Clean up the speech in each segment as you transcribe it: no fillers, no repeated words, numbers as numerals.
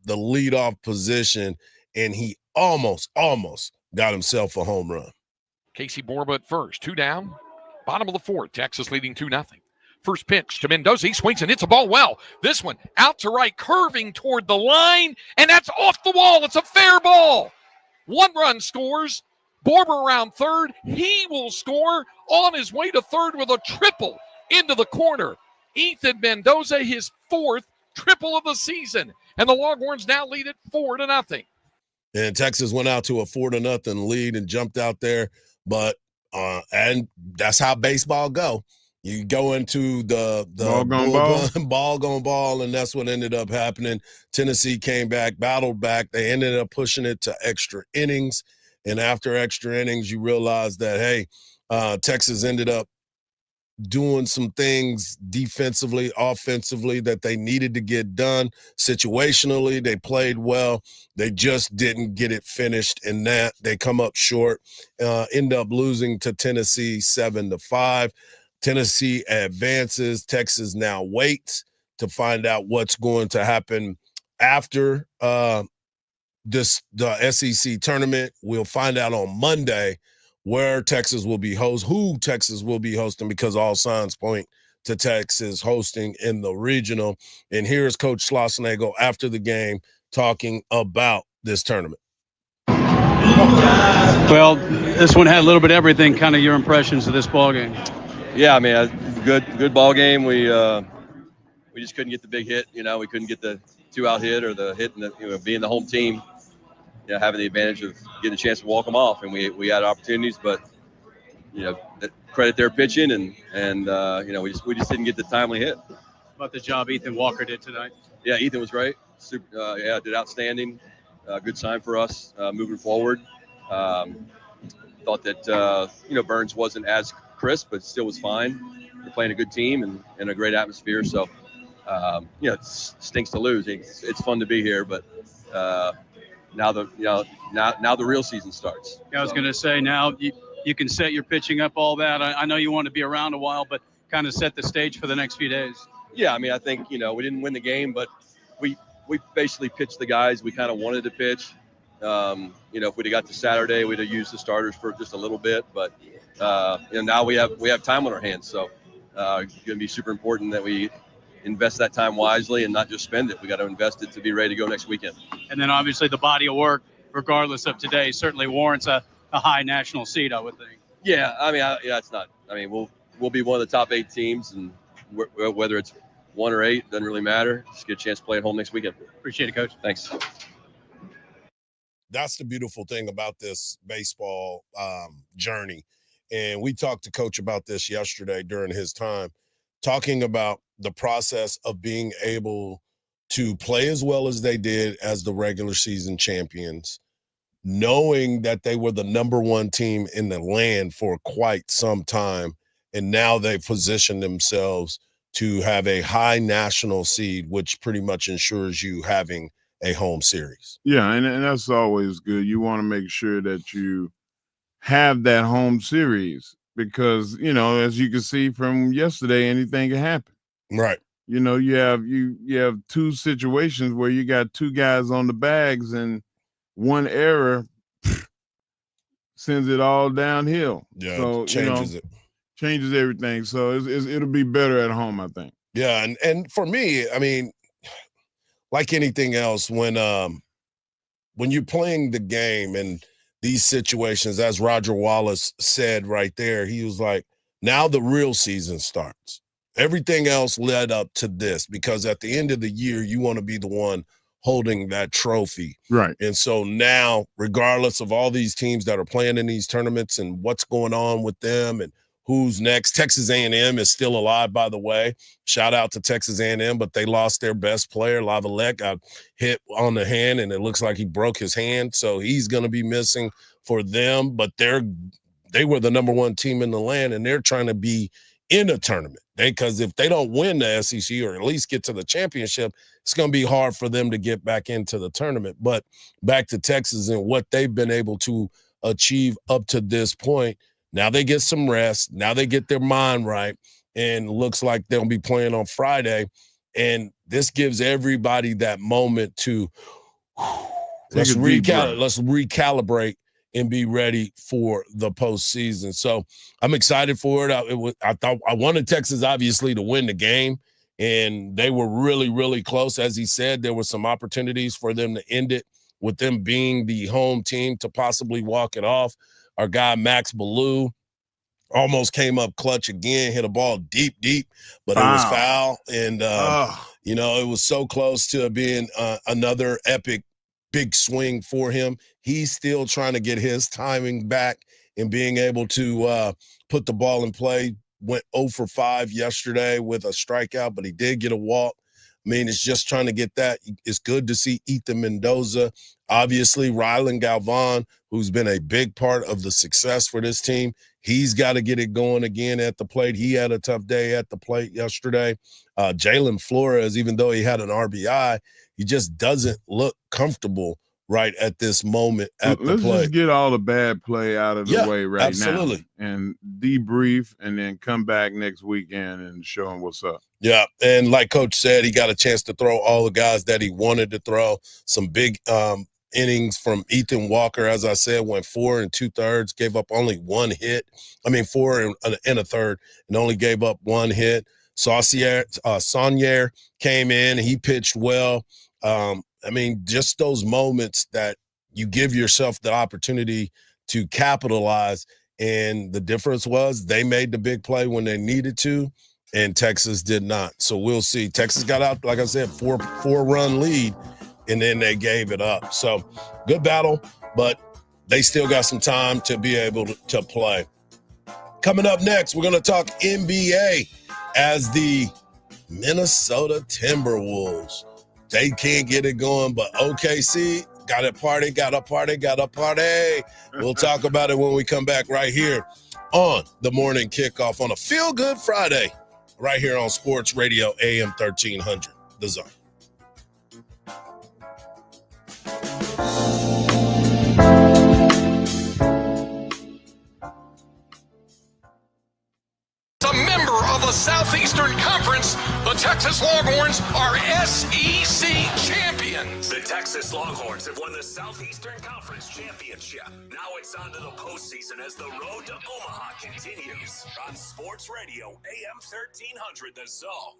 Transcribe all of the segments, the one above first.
the leadoff position, and he almost got himself a home run. Casey Borba at first, 2 down, bottom of the 4th. Texas leading 2-0. First pitch to Mendoza. He swings and hits a ball well. This one out to right, curving toward the line, and that's off the wall. It's a fair ball. 1 run scores. Borba around third. He will score on his way to third with a triple into the corner. Ethan Mendoza, his 4th triple of the season. And the Longhorns now lead it 4-0. And Texas went out to a 4-0 lead and jumped out there. But and that's how baseball go. You go into the ball going ball, and that's what ended up happening. Tennessee came back, battled back. They ended up pushing it to extra innings. And after extra innings, you realize that, hey, Texas ended up doing some things defensively, offensively that they needed to get done. Situationally, they played well. They just didn't get it finished, and that they come up short, end up losing to Tennessee 7-5. Tennessee advances. Texas now waits to find out what's going to happen after the SEC tournament. We'll find out on Monday who Texas will be hosting, because all signs point to Texas hosting in the regional. And here's Coach Schlossnagle after the game talking about this tournament. Well, this one had a little bit of everything. Kind of your impressions of this ball game. Yeah, I mean, good ball game. We just couldn't get the big hit. We couldn't get the 2-out hit or the hit, and being the home team, having the advantage of getting a chance to walk them off, and we had opportunities, but credit their pitching, and we just didn't get the timely hit. About the job Ethan Walker did tonight. Yeah, Ethan was great. Did outstanding. Good sign for us moving forward. Thought that Burns wasn't as crisp, but still was fine. They're playing a good team and a great atmosphere. So, it stinks to lose. It's fun to be here, but now the real season starts. Yeah, I was going to say, now you can set your pitching up, all that. I know you want to be around a while, but kind of set the stage for the next few days. Yeah, I mean, I think we didn't win the game, but we basically pitched the guys we kind of wanted to pitch. If we'd have got to Saturday, we'd have used the starters for just a little bit, but now we have time on our hands, so it's going to be super important that we invest that time wisely and not just spend it. We got to invest it to be ready to go next weekend. And then obviously the body of work, regardless of today, certainly warrants a high national seed, I would think. Yeah, I mean, it's not. I mean, we'll be one of the top 8 teams, and whether it's 1 or 8 doesn't really matter. Just get a chance to play at home next weekend. Appreciate it, Coach. Thanks. That's the beautiful thing about this baseball journey. And we talked to Coach about this yesterday during his time, talking about the process of being able to play as well as they did as the regular season champions, knowing that they were the number 1 team in the land for quite some time. And now they've positioned themselves to have a high national seed, which pretty much ensures you having a home series. Yeah, and that's always good. You want to make sure that you have that home series because, as you can see from yesterday, anything can happen. Right. You have 2 situations where you got 2 guys on the bags and one error sends it all downhill. Yeah, so, changes it. Changes everything. So it'll be better at home, I think. Yeah, and for me, I mean, like anything else, when you're playing the game and these situations, as Roger Wallace said right there, he was like, now the real season starts. Everything else led up to this because at the end of the year, you want to be the one holding that trophy. Right. And so now, regardless of all these teams that are playing in these tournaments and what's going on with them and who's next, Texas A&M is still alive, by the way. Shout out to Texas A&M, but they lost their best player. Lavalette got hit on the hand, and it looks like he broke his hand. So he's going to be missing for them. But they were the number 1 team in the land, and they're trying to be in a tournament. Because if they don't win the SEC or at least get to the championship, it's going to be hard for them to get back into the tournament. But back to Texas and what they've been able to achieve up to this point, now they get some rest. Now they get their mind right, and looks like they'll be playing on Friday. And this gives everybody that moment to, let's recalibrate and be ready for the postseason. So I'm excited for it. I wanted Texas obviously to win the game, and they were really, really close. As he said, there were some opportunities for them to end it with them being the home team to possibly walk it off. Our guy Max Ballou almost came up clutch again, hit a ball deep, but it was foul. And, it was so close to being another epic big swing for him. He's still trying to get his timing back and being able to put the ball in play. Went 0 for 5 yesterday with a strikeout, but he did get a walk. I mean, it's just trying to get that. It's good to see Ethan Mendoza. Obviously, Rylan Galvan, who's been a big part of the success for this team, he's got to get it going again at the plate. He had a tough day at the plate yesterday. Jalen Flores, even though he had an RBI, he just doesn't look comfortable right at this moment at the plate. Let's just get all the bad play out of the way right now and debrief and then come back next weekend and show him what's up. Yeah, and like Coach said, he got a chance to throw all the guys that he wanted to throw. Some big innings from Ethan Walker, as I said, went 4 2/3, gave up only 1 hit. 4 1/3, and only gave up 1 hit. Saunier came in, he pitched well. Just those moments that you give yourself the opportunity to capitalize, and the difference was they made the big play when they needed to, and Texas did not. So we'll see. Texas got out, like I said, 4-run lead, and then they gave it up. So good battle, but they still got some time to be able to play. Coming up next, we're going to talk NBA as the Minnesota Timberwolves. They can't get it going, but OKC got a party. We'll talk about it when we come back right here on the Morning Kickoff on a Feel Good Friday, right here on Sports Radio AM 1300, The Zone. A member of the Southeastern Conference, the Texas Longhorns are SEC champions. The Texas Longhorns have won the Southeastern Conference Championship. Now it's on to the postseason as the road to Omaha continues. On Sports Radio AM 1300, The Zone.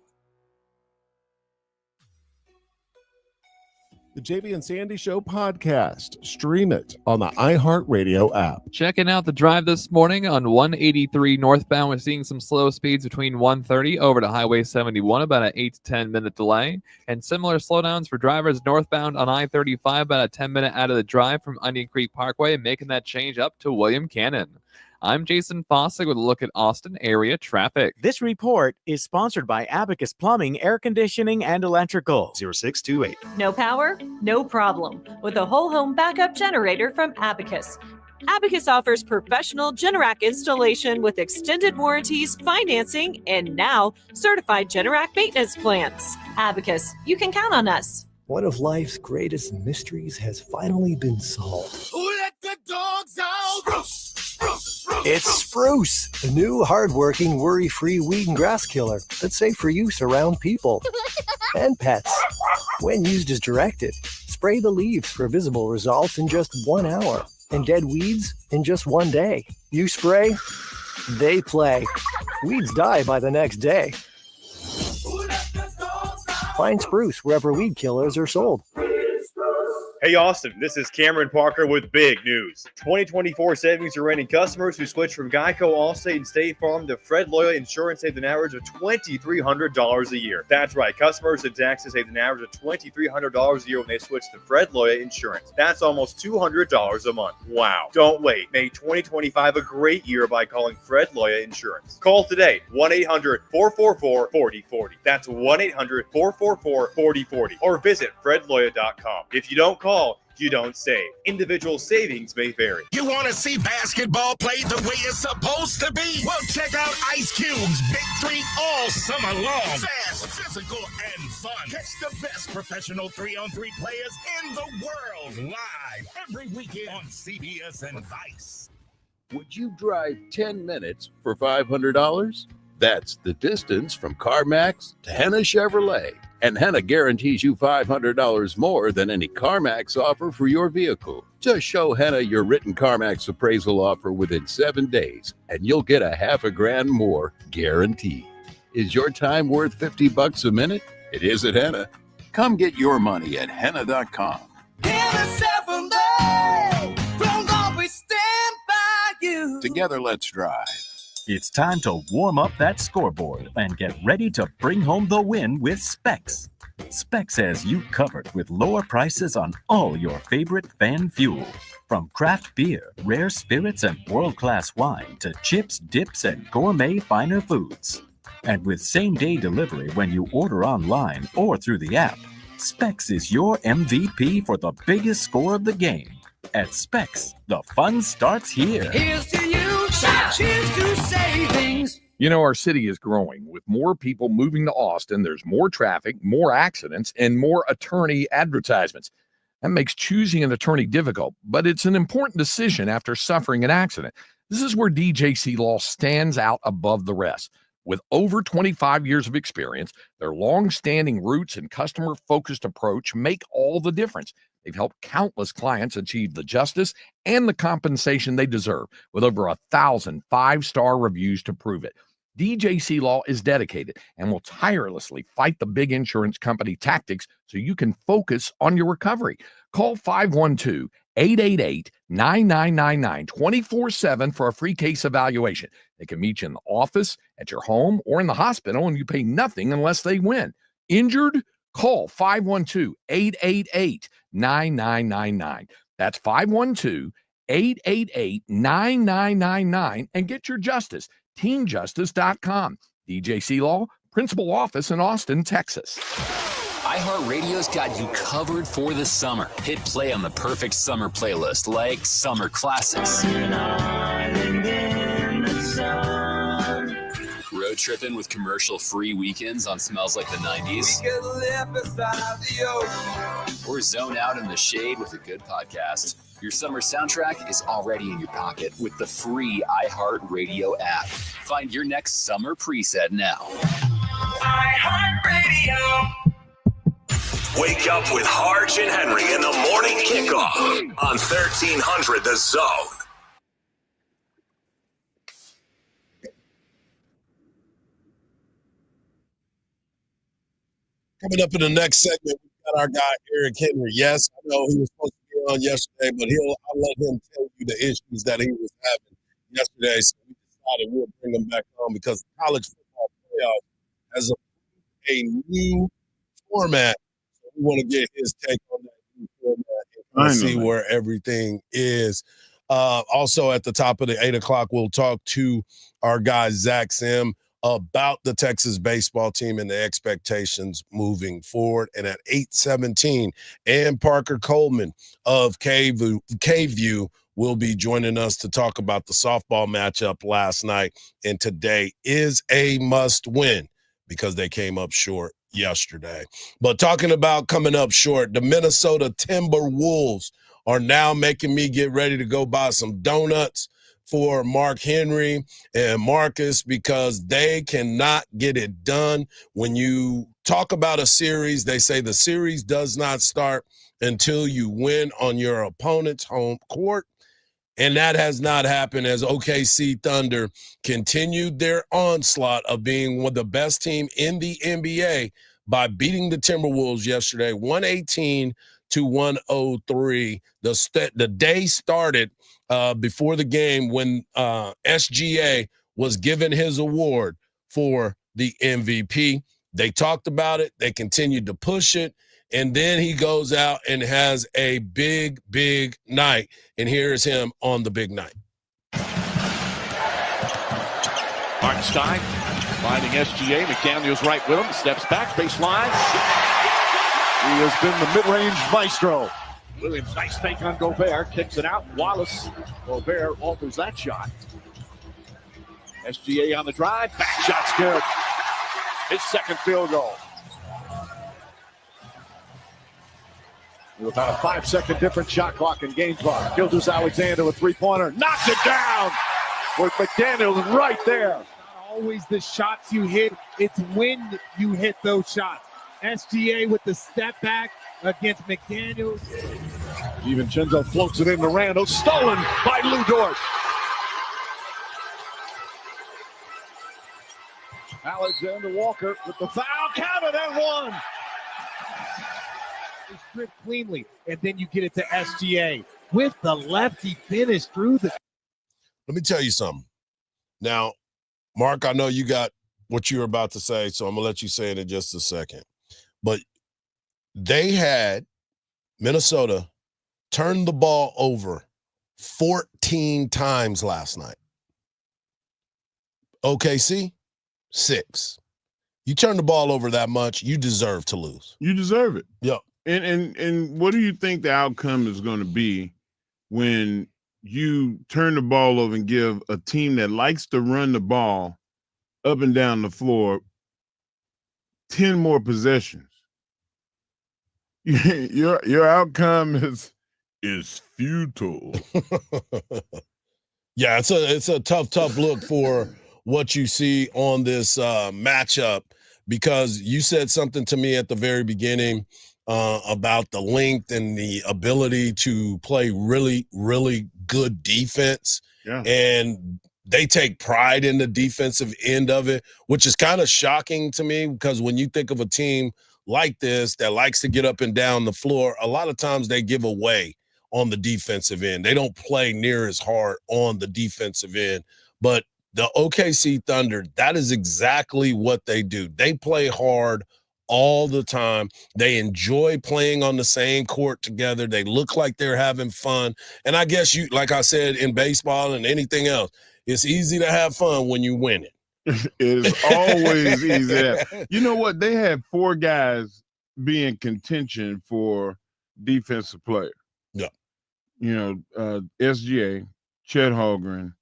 The JV and Sandy Show podcast. Stream it on the iHeartRadio app. Checking out the drive this morning on 183 northbound. We're seeing some slow speeds between 130 over to Highway 71, about an 8 to 10 minute delay. And similar slowdowns for drivers northbound on I-35, about a 10-minute out of the drive from Onion Creek Parkway, making that change up to William Cannon. I'm Jason Fossick with a look at Austin area traffic. This report is sponsored by Abacus Plumbing, Air Conditioning, and Electrical. 0628. No power? No problem. With a whole home backup generator from Abacus. Abacus offers professional Generac installation with extended warranties, financing, and now certified Generac maintenance plans. Abacus, you can count on us. One of life's greatest mysteries has finally been solved. Who let the dogs out? Spruce. It's Spruce, the new hard-working, worry-free weed and grass killer that's safe for use around people and pets. When used as directed, spray the leaves for visible results in just 1 hour and dead weeds in just 1 day. You spray, they play. Weeds die by the next day. Find Spruce wherever weed killers are sold. Hey Austin, this is Cameron Parker with big news. 2024 savings are reigning. Customers who switch from Geico, Allstate, and State Farm to Fred Loya Insurance saved an average of $2,300 a year. That's right, customers in Texas saved an average of $2,300 a year when they switch to Fred Loya Insurance. That's almost $200 a month. Wow. Don't wait. Make 2025 a great year by calling Fred Loya Insurance. Call today, 1-800-444-4040. That's 1-800-444-4040. Or visit fredloya.com. If you don't call, you don't save. Individual savings may vary. You want to see basketball played the way it's supposed to be? Well, check out Ice Cube's Big Three all summer long. Fast, physical, and fun. Catch the best professional 3-on-3 players in the world live every weekend on CBS and Vice. Would you drive 10 minutes for $500? That's the distance from CarMax to Henna Chevrolet. And Henna guarantees you $500 more than any CarMax offer for your vehicle. Just show Henna your written CarMax appraisal offer within 7 days, and you'll get $500,000 more guaranteed. Is your time worth $50 a minute? It is at Henna. Come get your money at Henna.com. Henna Chevrolet, we'll always stand by you. Together, let's drive. It's time to warm up that scoreboard and get ready to bring home the win with Specs. Specs has you covered with lower prices on all your favorite fan fuel. From craft beer, rare spirits, and world-class wine to chips, dips, and gourmet finer foods. And with same-day delivery when you order online or through the app, Specs is your MVP for the biggest score of the game. At Specs, the fun starts here. Here's to you, cheers to savings. You know, our city is growing. With more people moving to Austin, there's more traffic, more accidents, and more attorney advertisements. That makes choosing an attorney difficult, but it's an important decision after suffering an accident. This is where DJC Law stands out above the rest. With over 25 years of experience, their long-standing roots and customer-focused approach make all the difference. They've helped countless clients achieve the justice and the compensation they deserve, with over 1,000 five-star reviews to prove it. DJC Law is dedicated and will tirelessly fight the big insurance company tactics so you can focus on your recovery. Call 512-888-9999 24/7 for a free case evaluation. They can meet you in the office, at your home, or in the hospital, and you pay nothing unless they win. Injured? Call 512-888-9999. That's 512-888-9999 and get your justice. TeamJustice.com. DJC Law, Principal Office in Austin, Texas. iHeartRadio's got you covered for the summer. Hit play on the perfect summer playlist like Summer Classics. Road tripping with commercial-free weekends on Smells Like the 90s. We could live beside the ocean. Or zone out in the shade with a good podcast. Your summer soundtrack is already in your pocket with the free iHeartRadio app. Find your next summer preset now. iHeartRadio. Wake up with Hardge and Henry in the morning kickoff on 1300 The Zone. Coming up in the next segment, we've got our guy Eric Henry. Yes, I know he was supposed to be on yesterday, but I'll let him tell you the issues that he was having yesterday. So we decided we'll bring him back on because the college football playoff has a new format. So we want to get his take on that new format and see where everything is. Also, at the top of the 8 o'clock, we'll talk to our guy Zach Sim about the Texas baseball team and the expectations moving forward. And at 8:17, Ann Parker Coleman of K-View will be joining us to talk about the softball matchup last night. And today is a must win because they came up short yesterday. But talking about coming up short, the Minnesota Timberwolves are now making me get ready to go buy some donuts for Mark Henry and Marcus because they cannot get it done. When you talk about a series, they say the series does not start until you win on your opponent's home court. And that has not happened as OKC Thunder continued their onslaught of being one of the best team in the NBA by beating the Timberwolves yesterday, 118-103. The day started before the game when SGA was given his award for the MVP. They talked about it. They continued to push it. And then he goes out and has a big, big night. And here's him on the big night. Hartenstein finding SGA. McDaniel's right with him. Steps back, baseline. He has been the mid-range maestro. Williams, nice fake on Gobert. Kicks it out. Wallace. Gobert alters that shot. SGA on the drive. Back shot's good. His second field goal. With about a 5-second different shot clock in game clock. Gilgeous-Alexander with three-pointer. Knocks it down with McDaniel right there. always the shots you hit. It's when you hit those shots. SGA with the step back against McDaniels. DiVincenzo floats it into Randall. Stolen by Lou Dort. Alexander Walker with the foul. Count it and one. Strip cleanly, and then you get it to SGA. With the left, he finished through the. Let me tell you something. Now, Mark, I know you got what you were about to say, so I'm going to let you say it in just a second. But they had Minnesota turn the ball over 14 times last night. OKC, 6. You turn the ball over that much, you deserve to lose. You deserve it. Yep. And what do you think the outcome is going to be when you turn the ball over and give a team that likes to run the ball up and down the floor 10 more possessions? Your outcome is futile. Yeah, it's a tough look for what you see on this matchup, because you said something to me at the very beginning about the length and the ability to play really, really good defense. Yeah. And they take pride in the defensive end of it, which is kind of shocking to me, because when you think of a team like this that likes to get up and down the floor, a lot of times they give away on the defensive end. They don't play near as hard on the defensive end. But the OKC Thunder, that is exactly what they do. They play hard all the time. They enjoy playing on the same court together. They look like they're having fun. And I guess you, like I said, in baseball and anything else, it's easy to have fun when you win it. It is always easy. You know what? They had 4 guys be in contention for defensive player. Yeah. You know, SGA, Chet Holmgren,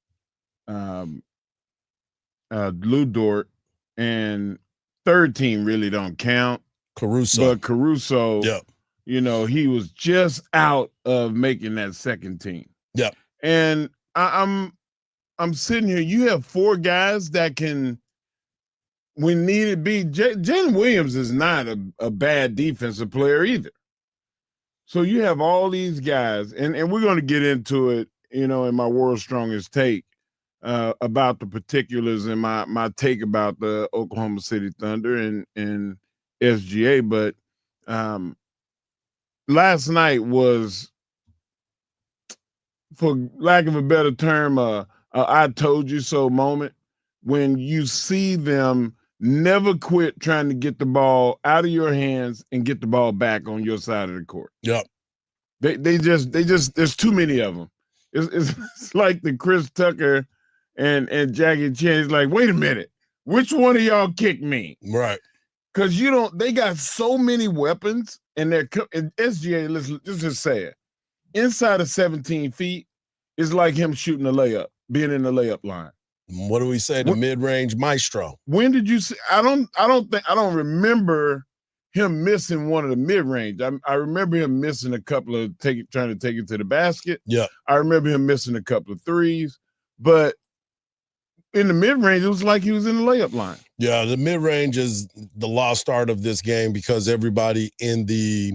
Lou Dort, and third team really don't count. Caruso. But Caruso, Yep. you know, he was just out of making that second team. Yep. And I'm sitting here. You have 4 guys that can, when needed be. Jalen Williams is not a bad defensive player either. So you have all these guys, and we're going to get into it, you know, in my World's Strongest Take about the particulars and my take about the Oklahoma City Thunder and SGA. But last night was, for lack of a better term, I told you so moment, when you see them never quit trying to get the ball out of your hands and get the ball back on your side of the court. Yep. They just there's too many of them. It's like the Chris Tucker and Jackie Chan. It's like, wait a minute, which one of y'all kicked me? Right. Because they got so many weapons, and SGA, let's just say it, inside of 17 feet is like him shooting a layup, being in the layup line. What do we say? The mid-range maestro. When did you see? I don't remember him missing one of the mid-range. I remember him missing a couple of trying to take it to the basket. Yeah. I remember him missing a couple of threes, but in the mid-range, it was like he was in the layup line. Yeah, the mid-range is the lost art of this game, because everybody in the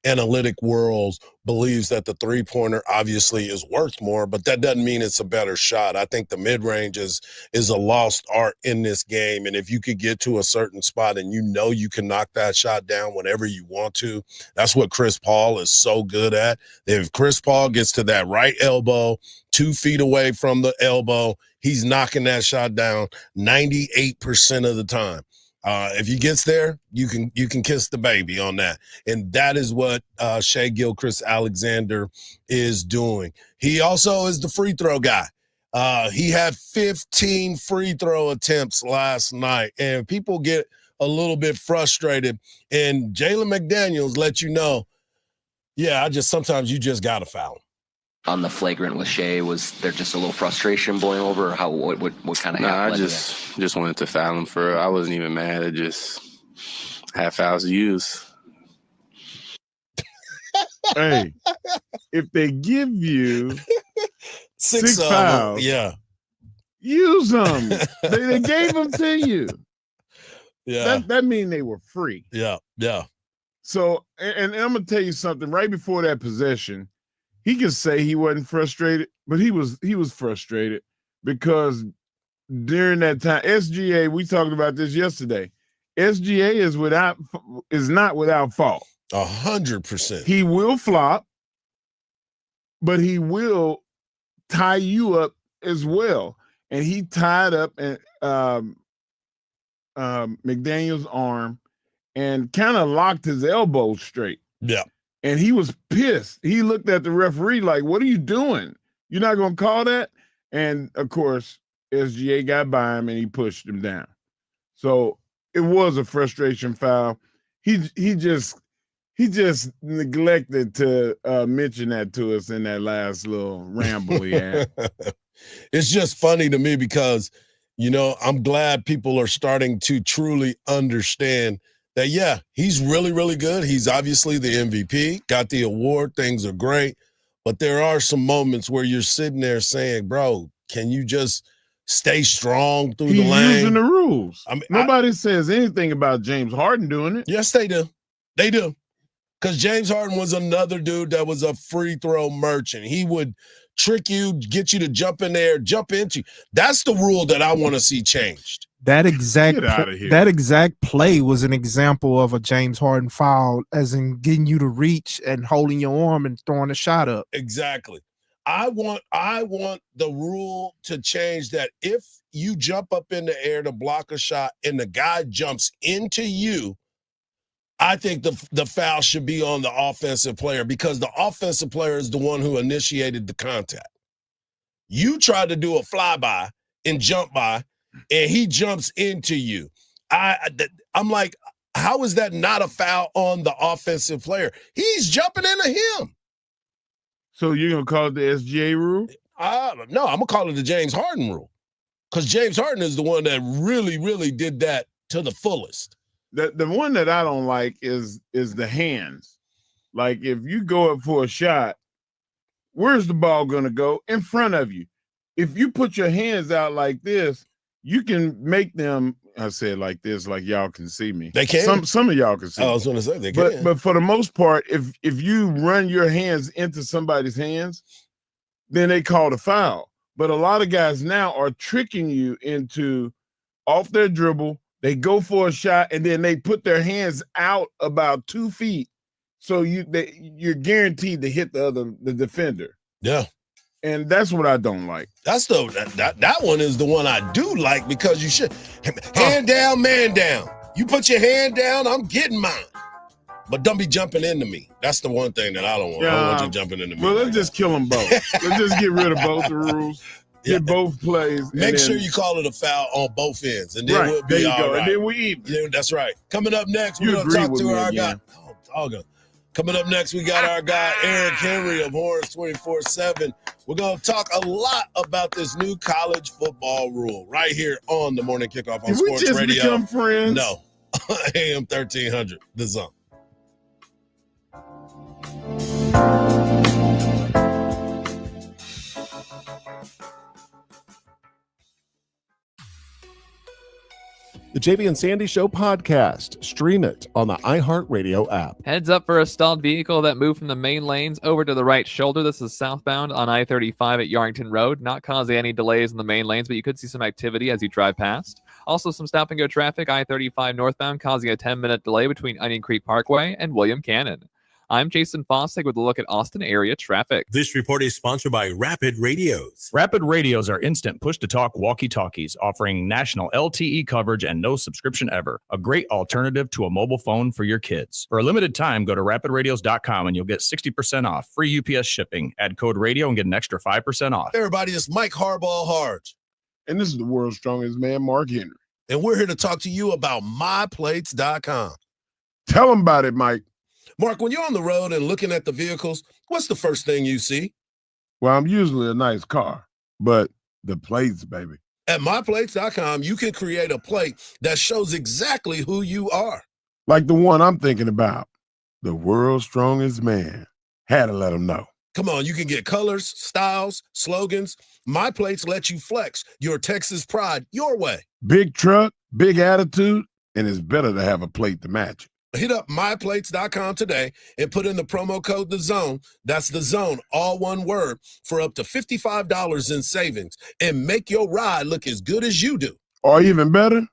analytic world believes that the three-pointer obviously is worth more, but that doesn't mean it's a better shot. I think the mid-range is a lost art in this game, and if you could get to a certain spot and you can knock that shot down whenever you want to, that's what Chris Paul is so good at. If Chris Paul gets to that right elbow, 2 feet away from the elbow, he's knocking that shot down 98% of the time. If he gets there, you can kiss the baby on that. And that is what Shai Gilgeous-Alexander is doing. He also is the free throw guy. He had 15 free throw attempts last night, and people get a little bit frustrated. And Jalen McDaniels let you know, yeah, sometimes you just got to foul him. On the flagrant with Shai, was there just a little frustration boiling over, or what kind of? Nah, I just wanted to foul him for. I wasn't even mad. I just had fouls to use. Hey, if they give you 6 of them, fouls, yeah, Use them. they gave them to you. Yeah. That mean they were free. Yeah. So, and I'm gonna tell you something. Right before that possession, he could say he wasn't frustrated, but he was frustrated because during that time, SGA, we talked about this yesterday. SGA is not without fault. 100%. He will flop, but he will tie you up as well. And he tied up McDaniel's arm and kind of locked his elbow straight. Yeah. And he was pissed. He looked at the referee like, what are you doing? You're not going to call that? And, of course, SGA got by him and he pushed him down. So it was a frustration foul. He just neglected to mention that to us in that last little ramble he had. It's just funny to me because, I'm glad people are starting to truly understand that, yeah, he's really, really good. He's obviously the MVP, got the award. Things are great. But there are some moments where you're sitting there saying, bro, can you just stay strong through the lane? He's using the rules. I mean, nobody says anything about James Harden doing it. Yes, they do. They do. Because James Harden was another dude that was a free throw merchant. He would trick you, get you to jump in there, jump into you. That's the rule that I want to see changed. That exact Get out of here. That exact play was an example of a James Harden foul, as in getting you to reach and holding your arm and throwing a shot up. Exactly. I want the rule to change that if you jump up in the air to block a shot and the guy jumps into you, I think the foul should be on the offensive player because the offensive player is the one who initiated the contact. You try to do a flyby and jump by, and he jumps into you. I'm like, how is that not a foul on the offensive player? He's jumping into him. So you're going to call it the SGA rule? No, I'm going to call it the James Harden rule because James Harden is the one that really, really did that to the fullest. The one that I don't like is the hands. Like if you go up for a shot, where's the ball going to go? In front of you. If you put your hands out like this, you can make them, I said like this, like y'all can see me. They can. Some of y'all can see I was going to say they can. But for the most part, if you run your hands into somebody's hands, then they call the foul. But a lot of guys now are tricking you into off their dribble. They go for a shot, and then they put their hands out about 2 feet, so you're guaranteed to hit the defender. Yeah, and that's what I don't like. That's that one is the one I do like because you should hand down, man down. You put your hand down, I'm getting mine, but don't be jumping into me. That's the one thing that I don't want. I don't want you jumping into me. Well, let's just kill them both. Let's just get rid of both the rules. Get both plays. Make sure you call it a foul on both ends, and then we'll be all right. And then we even. Yeah, that's right. Coming up next, we're going to talk to our guy. Coming up next, we got our guy Eric Henry of Horns 24/7. We're going to talk a lot about this new college football rule right here on the Morning Kickoff on Sports Radio. Did we just become friends? No. AM 1300, The Zone. The JB and Sandy Show podcast. Stream it on the iHeartRadio app. Heads up for a stalled vehicle that moved from the main lanes over to the right shoulder. This is southbound on I-35 at Yarrington Road. Not causing any delays in the main lanes, but you could see some activity as you drive past. Also some stop-and-go traffic, I-35 northbound, causing a 10-minute delay between Onion Creek Parkway and William Cannon. I'm Jason Fossig with a look at Austin area traffic. This report is sponsored by Rapid Radios. Rapid Radios are instant push-to-talk walkie-talkies offering national LTE coverage and no subscription ever. A great alternative to a mobile phone for your kids. For a limited time, go to rapidradios.com and you'll get 60% off. Free UPS shipping. Add code radio and get an extra 5% off. Hey everybody, it's Mike Hardball Hardge. And this is the world's strongest man, Mark Henry. And we're here to talk to you about myplates.com. Tell them about it, Mike. Mark, when you're on the road and looking at the vehicles, what's the first thing you see? Well, I'm usually a nice car, but the plates, baby. At myplates.com, you can create a plate that shows exactly who you are. Like the one I'm thinking about. The world's strongest man. Had to let them know. Come on, you can get colors, styles, slogans. My Plates lets you flex your Texas pride your way. Big truck, big attitude, and it's better to have a plate to match it. Hit up myplates.com today and put in the promo code THEZONE. That's The Zone, all one word, for up to $55 in savings. And make your ride look as good as you do. Or even better,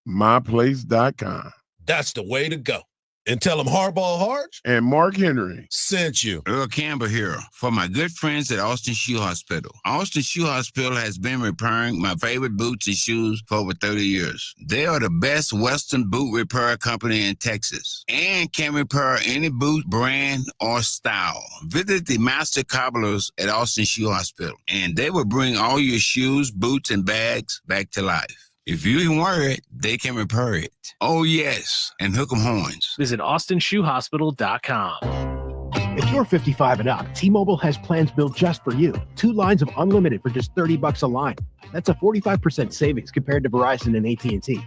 myplace.com. That's the way to go. And tell them Hardball Hardge and Mark Henry sent you. Earl Campbell here for my good friends at Austin Shoe Hospital. Austin Shoe Hospital has been repairing my favorite boots and shoes for over 30 years. They are the best Western boot repair company in Texas and can repair any boot brand or style. Visit the master cobblers at Austin Shoe Hospital and they will bring all your shoes, boots, and bags back to life. If you can wear it, they can repair it. Oh, yes, and hook 'em horns. Visit AustinShoeHospital.com. If you're 55 and up, T-Mobile has plans built just for you. 2 lines of unlimited for just $30 a line. That's a 45% savings compared to Verizon and AT&T.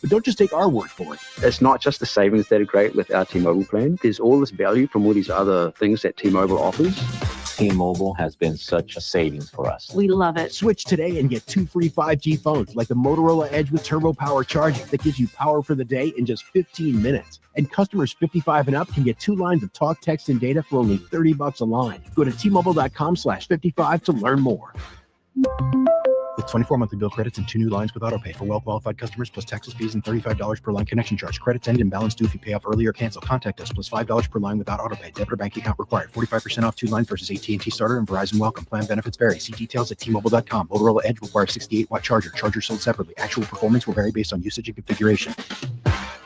But don't just take our word for it. It's not just the savings that are great with our T-Mobile plan. There's all this value from all these other things that T-Mobile offers. T-Mobile has been such a savings for us. We love it. Switch today and get 2 free 5G phones like the Motorola Edge with Turbo Power charging that gives you power for the day in just 15 minutes. And customers 55 and up can get 2 lines of talk, text, and data for only $30 a line. Go to T-Mobile.com/55 to learn more. With 24 monthly bill credits and 2 new lines with autopay for well-qualified customers plus taxes, fees, and $35 per line connection charge. Credits end and balance due if you pay off early or cancel. Contact us plus $5 per line without autopay. Debit or bank account required. 45% off 2 lines versus AT&T Starter and Verizon Welcome. Plan benefits vary. See details at T-Mobile.com. Motorola Edge requires 68-watt charger. Charger sold separately. Actual performance will vary based on usage and configuration.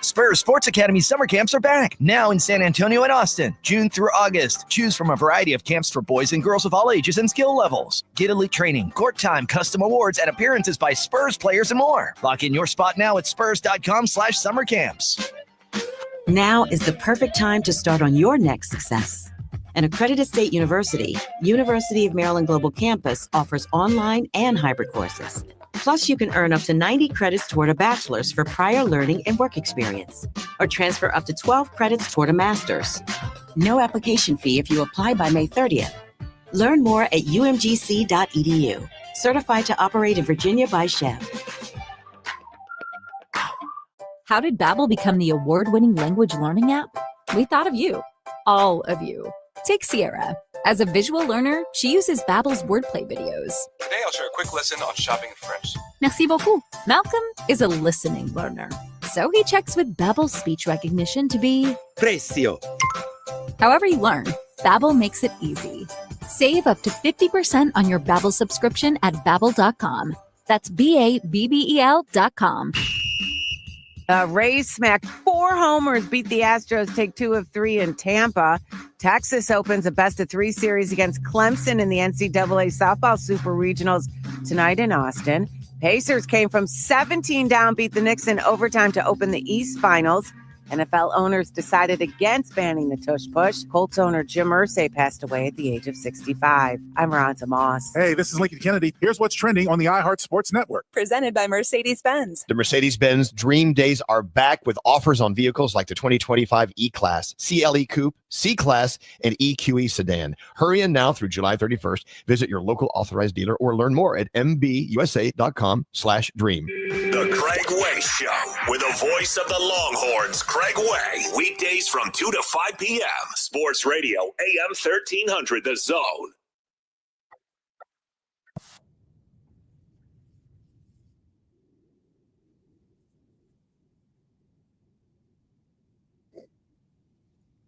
Spurs Sports Academy summer camps are back, now in San Antonio and Austin, June through August. Choose from a variety of camps for boys and girls of all ages and skill levels. Get elite training, court time, custom awards, and appearances by Spurs players and more. Lock in your spot now at spurs.com/summer camps. Now is the perfect time to start on your next success. An accredited state university, University of Maryland Global Campus offers online and hybrid courses. Plus, you can earn up to 90 credits toward a bachelor's for prior learning and work experience, or transfer up to 12 credits toward a master's. No application fee if you apply by May 30th. Learn more at umgc.edu. Certified to operate in Virginia by Chev. How did Babbel become the award-winning language learning app? We thought of you. All of you. Take Sierra. As a visual learner, she uses Babbel's wordplay videos. Today I'll share a quick lesson on shopping in French. Merci beaucoup. Malcolm is a listening learner, so he checks with Babbel's speech recognition to be Precio. However you learn, Babbel makes it easy. Save up to 50% on your Babbel subscription at Babbel.com. That's BABBEL.com. Rays smacked 4 homers, beat the Astros, take 2 of 3 in Tampa. Texas opens a best-of-3 series against Clemson in the NCAA Softball Super Regionals tonight in Austin. Pacers came from 17 down, beat the Knicks in overtime to open the East Finals. NFL owners decided against banning the tush-push. Colts owner Jim Irsay passed away at the age of 65. I'm Ronza Moss. Hey, this is Lincoln Kennedy. Here's what's trending on the iHeart Sports Network. Presented by Mercedes-Benz. The Mercedes-Benz Dream Days are back with offers on vehicles like the 2025 E-Class, CLE Coupe, C-Class, and EQE Sedan. Hurry in now through July 31st. Visit your local authorized dealer or learn more at mbusa.com/dream. The Craig Way Show with the voice of the Longhorns, Craig Way. Weekdays from 2 to 5 p.m. Sports Radio, AM 1300, The Zone.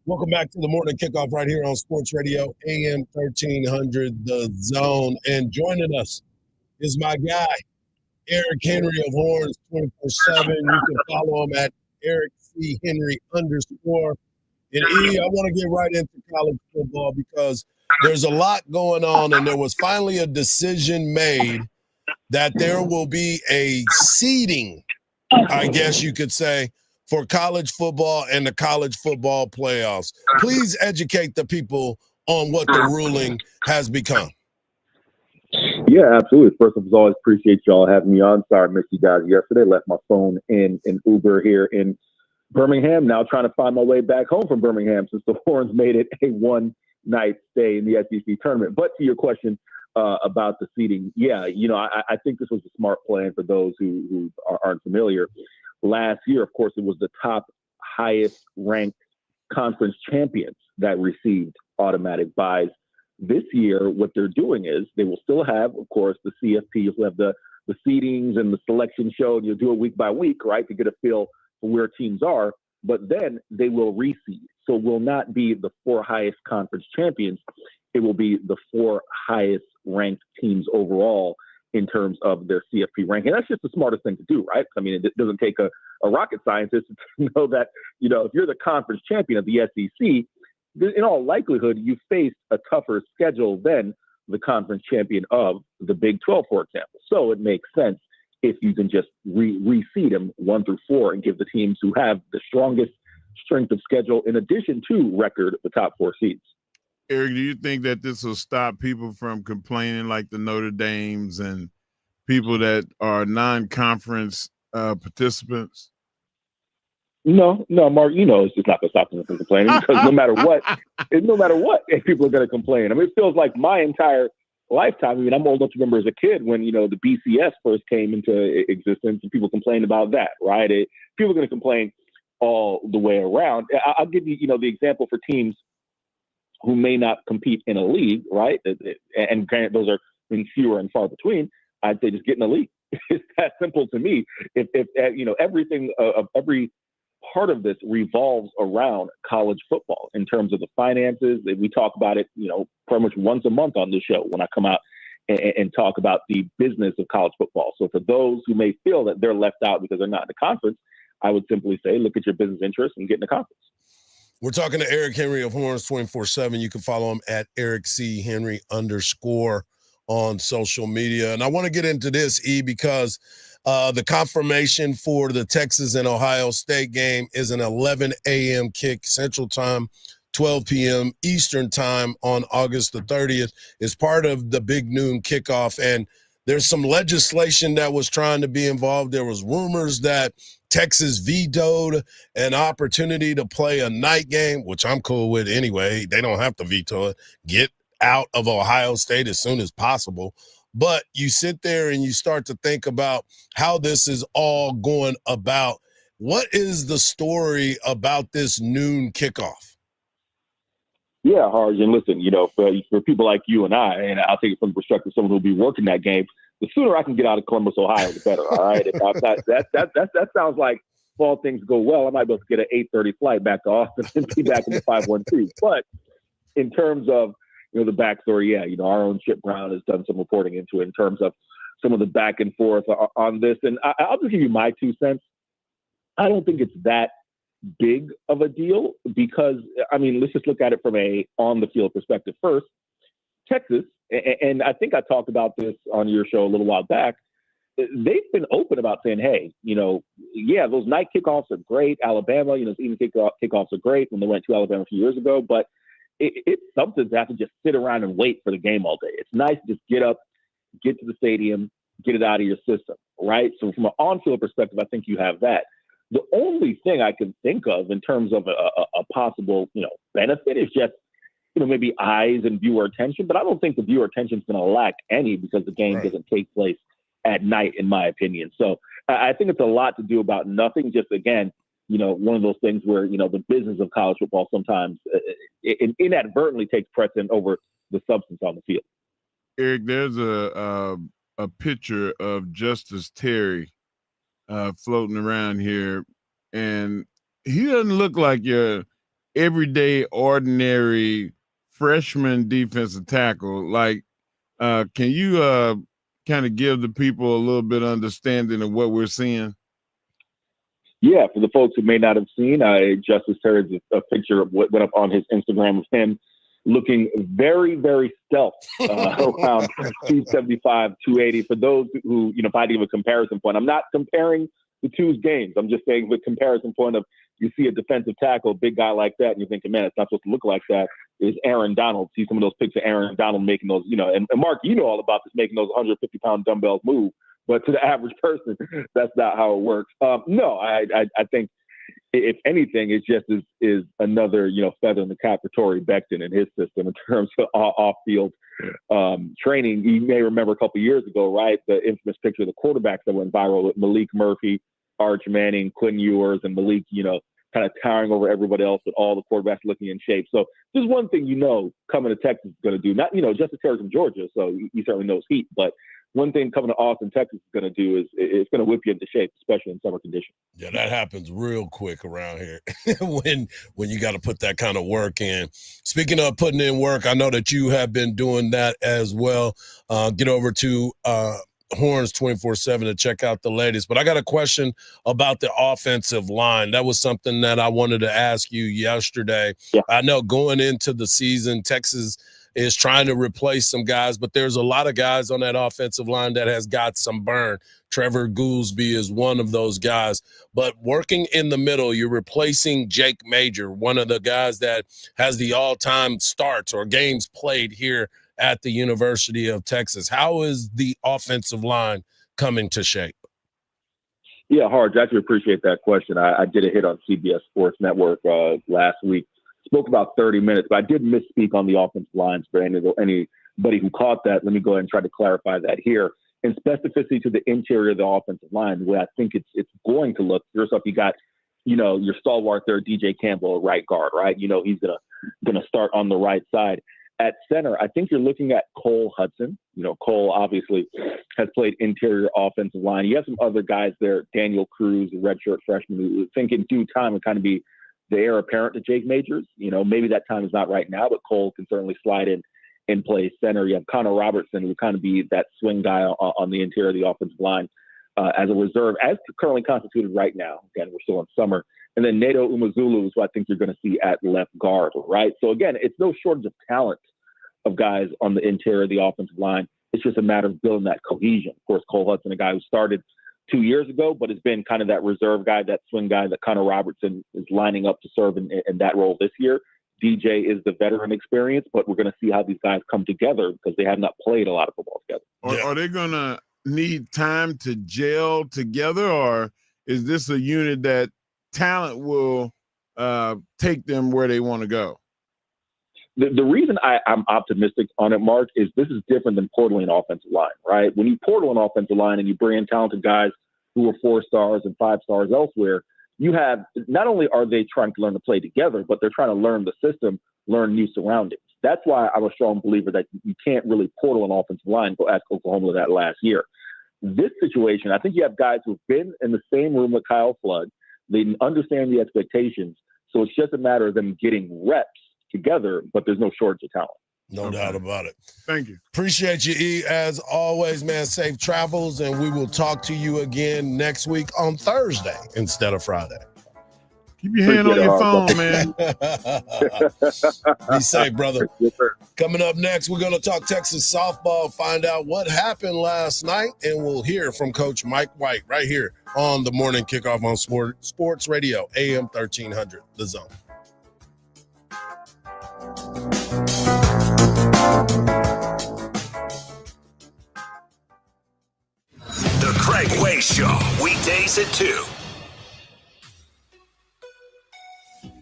Welcome back to the morning kickoff right here on Sports Radio, AM 1300, The Zone. And joining us is my guy, Eric Henry of Horns 24/7. You can follow him at Eric C. Henry _. And I want to get right into college football because there's a lot going on, and there was finally a decision made that there will be a seeding, I guess you could say, for college football and the college football playoffs. Please educate the people on what the ruling has become. Yeah, absolutely. First of all, I appreciate y'all having me on. Sorry I missed you guys yesterday. Left my phone in Uber here in Birmingham. Now trying to find my way back home from Birmingham since the Horns made it a 1 night stay in the SEC tournament. But to your question about the seeding, yeah, I think this was a smart plan for those who aren't familiar. Last year, of course, it was the top highest ranked conference champions that received automatic buys. This year, what they're doing is they will still have, of course, the CFP. You'll have the seedings and the selection show, and you'll do it week by week, right, to get a feel for where teams are. But then they will reseed. So it will not be the 4 highest conference champions. It will be the 4 highest ranked teams overall in terms of their CFP ranking. That's just the smartest thing to do, right? I mean, it doesn't take a rocket scientist to know that, if you're the conference champion of the SEC, in all likelihood, you face a tougher schedule than the conference champion of the Big 12, for example. So it makes sense if you can just reseed them 1 through 4 and give the teams who have the strongest strength of schedule in addition to record the top 4 seeds. Eric, do you think that this will stop people from complaining like the Notre Dames and people that are non-conference participants? No, Mark, it's just not going to stop them from complaining because no matter what, people are going to complain. I mean, it feels like my entire lifetime. I mean, I'm old enough to remember as a kid when, the BCS first came into existence and people complained about that, right? People are going to complain all the way around. I'll give you, the example for teams who may not compete in a league, right? And granted, those are fewer and far between. I'd say just get in a league. It's that simple to me. If everything of every part of this revolves around college football in terms of the finances. We talk about it, pretty much once a month on this show when I come out and talk about the business of college football. So for those who may feel that they're left out because they're not in the conference, I would simply say, look at your business interests and get in the conference. We're talking to Eric Henry of Horns 24/7. You can follow him at EricCHenry _ on social media. And I want to get into this, because the confirmation for the Texas and Ohio State game is an 11 a.m. kick Central Time, 12 p.m. Eastern Time on August the 30th. Is part of the big noon kickoff. And there's some legislation that was trying to be involved. There was rumors that Texas vetoed an opportunity to play a night game, which I'm cool with anyway. They don't have to veto it. Get out of Ohio State as soon as possible. But you sit there and you start to think about how this is all going about. What is the story about this noon kickoff? Yeah, Hardge, and listen, for people like you and I, and I'll take it from the perspective of someone who'll be working that game, the sooner I can get out of Columbus, Ohio, the better, all right? That sounds like, if all things go well, I might be able to get an 8:30 flight back to Austin and be back in the 512. But in terms of, the backstory, yeah, our own Chip Brown has done some reporting into it in terms of some of the back and forth on this. And I'll just give you my 2 cents. I don't think it's that big of a deal because, let's just look at it from a on-the-field perspective first. Texas, and I think I talked about this on your show a little while back, they've been open about saying, hey, those night kickoffs are great. Alabama, even kickoffs are great when they went to Alabama a few years ago, but it's something to have to just sit around and wait for the game all day. It's nice to just get up, get to the stadium, get it out of your system, right? So from an on-field perspective, I think you have that. The only thing I can think of in terms of a possible, benefit is just, maybe eyes and viewer attention. But I don't think the viewer attention is going to lack any because the game doesn't take place at night, in my opinion. So I think it's a lot to do about nothing. Just, again, one of those things where, the business of college football sometimes it inadvertently takes precedent over the substance on the field. Eric, there's a picture of Justice Terry floating around here, and he doesn't look like your everyday, ordinary freshman defensive tackle. Like, can you kind of give the people a little bit of understanding of what we're seeing? Yeah, for the folks who may not have seen, Justice Terry's a picture of what went up on his Instagram of him looking very, very stealth around 275, 280. For those who, if I give a comparison point, I'm not comparing the two's games. I'm just saying with comparison point of you see a defensive tackle, big guy like that, and you're thinking, man, it's not supposed to look like that, is Aaron Donald. See some of those pics of Aaron Donald making those, and Mark, all about this, making those 150-pound dumbbells move. But to the average person, that's not how it works. No, I think, if anything, it just is another, feather in the cap for Torrey Becton and his system in terms of off-field training. You may remember a couple of years ago, right, the infamous picture of the quarterbacks that went viral with Malik Murphy, Arch Manning, Quinn Ewers, and Malik, kind of towering over everybody else with all the quarterbacks looking in shape. So there's one thing coming to Texas is going to do. Not, Justin Terry's from Georgia, so he certainly knows heat. But one thing coming to Austin, Texas is going to do is it's going to whip you into shape, especially in summer conditions. Yeah, that happens real quick around here when you got to put that kind of work in. Speaking of putting in work, I know that you have been doing that as well. Get over to Horns 24/7 to check out the latest. But I got a question about the offensive line. That was something that I wanted to ask you yesterday. Yeah. I know going into the season, Texas is trying to replace some guys, but there's a lot of guys on that offensive line that has got some burn. Trevor Goolsby is one of those guys. But working in the middle, you're replacing Jake Major, one of the guys that has the all-time starts or games played here at the University of Texas. How is the offensive line coming to shape? Yeah, Hardge, I actually appreciate that question. I did a hit on CBS Sports Network last week. Spoke about 30 minutes, but I did misspeak on the offensive lines for anybody who caught that. Let me go ahead and try to clarify that here. In specificity to the interior of the offensive line, the way I think it's going to look, first off, you got, your stalwart there, DJ Campbell at right guard, right? He's gonna start on the right side. At center, I think you're looking at Cole Hudson. Cole obviously has played interior offensive line. You have some other guys there, Daniel Cruz, a redshirt freshman, who think in due time would kind of be the heir apparent to Jake Majors. Maybe that time is not right now, but Cole can certainly slide in and play center. You have Connor Robertson, who would kind of be that swing guy on the interior of the offensive line as a reserve, as currently constituted right now. Again, we're still in summer. And then Nato Umazulu is who I think you're going to see at left guard, right? So again, it's no shortage of talent of guys on the interior of the offensive line. It's just a matter of building that cohesion. Of course, Cole Hudson, a guy who started 2 years ago, but has been kind of that reserve guy, that swing guy that Connor Robertson is lining up to serve in that role this year. DJ is the veteran experience, but we're going to see how these guys come together because they have not played a lot of football together. Are they going to need time to gel together, or is this a unit that talent will take them where they want to go? The reason I'm optimistic on it, Mark, is this is different than portaling an offensive line, right? When you portal an offensive line and you bring in talented guys who are 4 stars and 5 stars elsewhere, you have not only are they trying to learn to play together, but they're trying to learn the system, learn new surroundings. That's why I'm a strong believer that you can't really portal an offensive line. Go ask Oklahoma that last year. This situation, I think you have guys who've been in the same room with Kyle Flood. They understand the expectations. So it's just a matter of them getting reps together, but there's no shortage of talent. No doubt about it. Thank you. Appreciate you, E. As always, man, safe travels, and we will talk to you again next week on Thursday instead of Friday. Keep your hand on your phone, man. Be safe, brother. Yes, sir. Coming up next, we're going to talk Texas softball, find out what happened last night, and we'll hear from Coach Mike White right here on the Morning Kickoff on Sports Radio, AM 1300, The Zone. The Craig Way Show, weekdays at 2.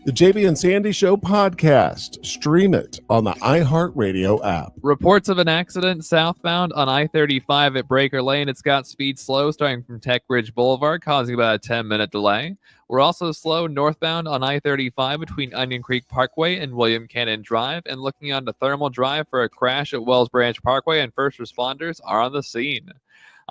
The JB and Sandy Show podcast. Stream it on the iHeartRadio app. Reports of an accident southbound on I-35 at Breaker Lane. It's got speed slow starting from Tech Ridge Boulevard, causing about a 10-minute delay. We're also slow northbound on I-35 between Onion Creek Parkway and William Cannon Drive, and looking onto Thermal Drive for a crash at Wells Branch Parkway, and first responders are on the scene.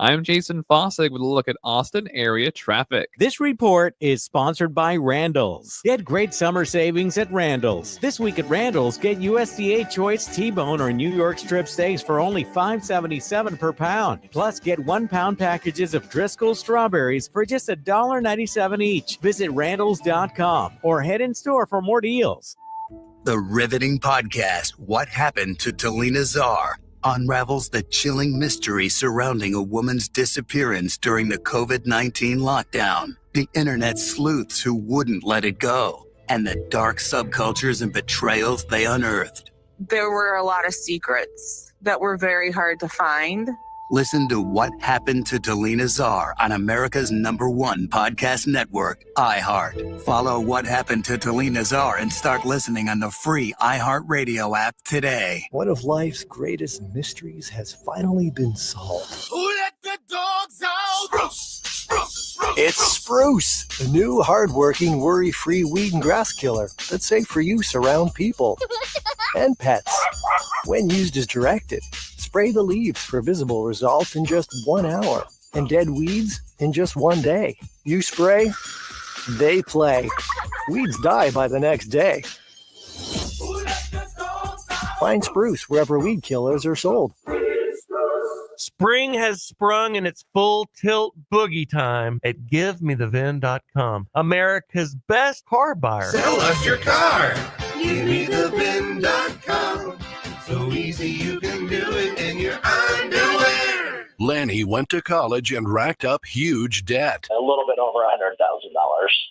I'm Jason Fossig with a look at Austin area traffic. This report is sponsored by Randall's. Get great summer savings at Randall's. This week at Randall's, get USDA Choice T-Bone or New York strip steaks for only $5.77 per pound. Plus, get 1-pound packages of Driscoll's strawberries for just $1.97 each. Visit Randalls.com or head in store for more deals. The riveting podcast, What Happened to Talina Czar, unravels the chilling mystery surrounding a woman's disappearance during the COVID-19 lockdown, the internet sleuths who wouldn't let it go, and the dark subcultures and betrayals they unearthed. There were a lot of secrets that were very hard to find. Listen to What Happened to Delina Czar on America's #1 podcast network, iHeart. Follow What Happened to Delina Czar and start listening on the free iHeartRadio app today. One of life's greatest mysteries has finally been solved. Who let the dogs out? It's Spruce, the new hard-working, worry-free weed and grass killer that's safe for use around people and pets. When used as directed, spray the leaves for visible results in just 1 hour and dead weeds in just 1 day. You spray, they play. Weeds die by the next day. Find Spruce wherever weed killers are sold. Spring has sprung and it's full tilt boogie time at GiveMeTheVin.com, America's best car buyer. Sell us your car. GiveMeTheVin.com. So easy you can do it in your underwear. Lanny went to college and racked up huge debt. A little bit over $100,000.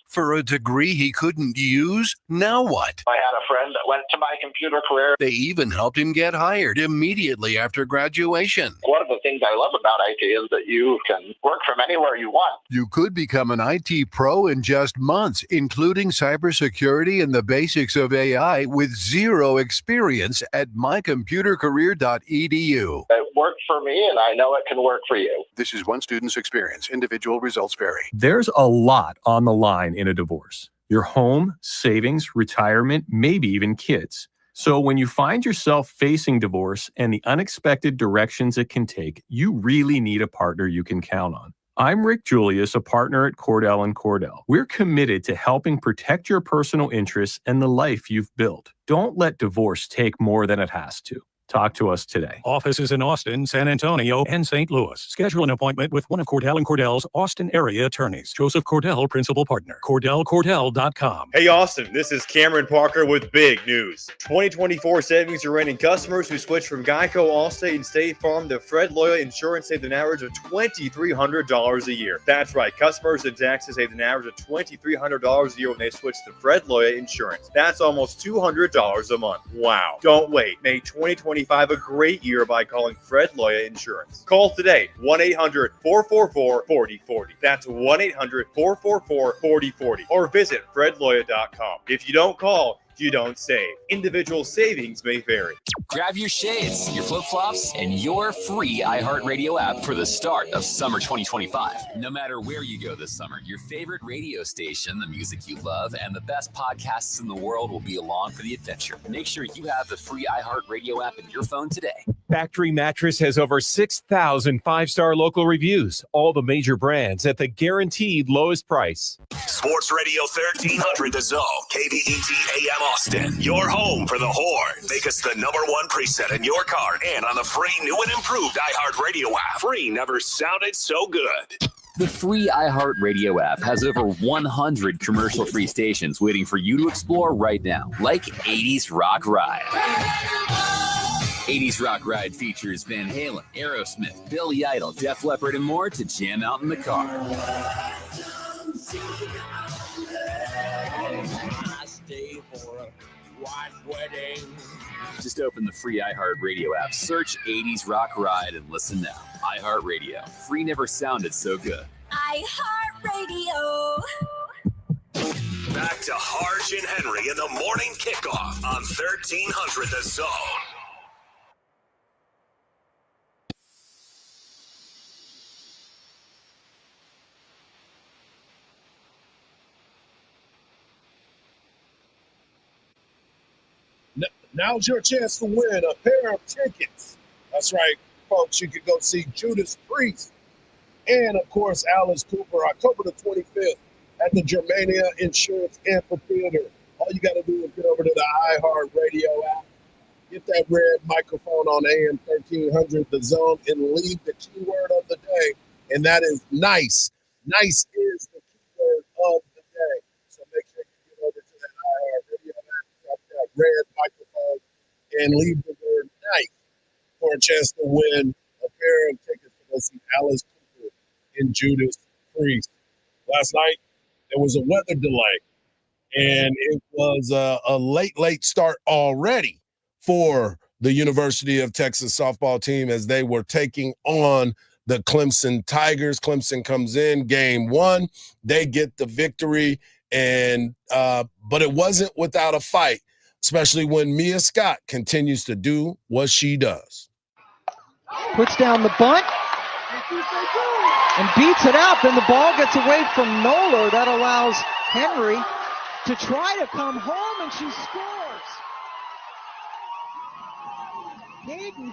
For a degree he couldn't use? Now what? I had a friend that went to my computer career. They even helped him get hired immediately after graduation. One of the things I love about IT is that you can work from anywhere you want. You could become an IT pro in just months, including cybersecurity and the basics of AI with zero experience at mycomputercareer.edu. It worked for me, and I know it can work for you. This is one student's experience. Individual results vary. There's a lot on the line in a divorce. Your home, savings, retirement, maybe even kids. So when you find yourself facing divorce and the unexpected directions it can take, you really need a partner you can count on. I'm Rick Julius, a partner at Cordell & Cordell. We're committed to helping protect your personal interests and the life you've built. Don't let divorce take more than it has to. Talk to us today. Offices in Austin, San Antonio, and St. Louis. Schedule an appointment with one of Cordell & Cordell's Austin area attorneys. Joseph Cordell, Principal Partner. CordellCordell.com. Hey, Austin, this is Cameron Parker with big news. 2024 savings are renting customers who switch from Geico, Allstate, and State Farm to Fred Loya Insurance saved an average of $2,300 a year. That's right. Customers in Texas saved an average of $2,300 a year when they switch to Fred Loya Insurance. That's almost $200 a month. Wow. Don't wait. Make 2025 a great year by calling Fred Loya Insurance. Call today, 1-800-444-4040. That's 1-800-444-4040. Or visit fredloya.com. If you don't call, you don't save. Individual savings may vary. Grab your shades, your flip-flops, and your free iHeartRadio app for the start of summer 2025. No matter where you go this summer, your favorite radio station, the music you love, and the best podcasts in the world will be along for the adventure. Make sure you have the free iHeartRadio app in your phone today. Factory Mattress has over 6,000 five-star local reviews. All the major brands at the guaranteed lowest price. Sports Radio 1300 The Zone, KVET AM Austin. Your home for the Horn. Make us the #1 preset in your car and on the free new and improved iHeartRadio app. Free never sounded so good. The free iHeartRadio app has over 100 commercial-free stations waiting for you to explore right now, like 80s Rock Ride. 80s Rock Ride features Van Halen, Aerosmith, Billy Idol, Def Leppard, and more to jam out in the car. Just open the free iHeartRadio app, search 80s Rock Ride, and listen now. iHeartRadio. Free never sounded so good. iHeartRadio. Back to Hardge and Henry in the morning kickoff on 1300 The Zone. Now's your chance to win a pair of tickets. That's right, folks. You can go see Judas Priest and, of course, Alice Cooper, October the 25th at the Germania Insurance Amphitheater. All you got to do is get over to the iHeartRadio app, get that red microphone on AM 1300 The Zone, and leave the keyword of the day, and that is nice. Nice is the keyword of the day. So make sure you get over to that iHeartRadio app, drop that red microphone, and leave the word nice for a chance to win a pair of tickets to go see Alice Cooper and Judas Priest. Last night, there was a weather delay, and it was a late start already for the University of Texas softball team as they were taking on the Clemson Tigers. Clemson comes in game 1. They get the victory, and but it wasn't without a fight, especially when Mia Scott continues to do what she does. Puts down the bunt and beats it out. Then the ball gets away from Noller. That allows Henry to try to come home, and she scores. Caden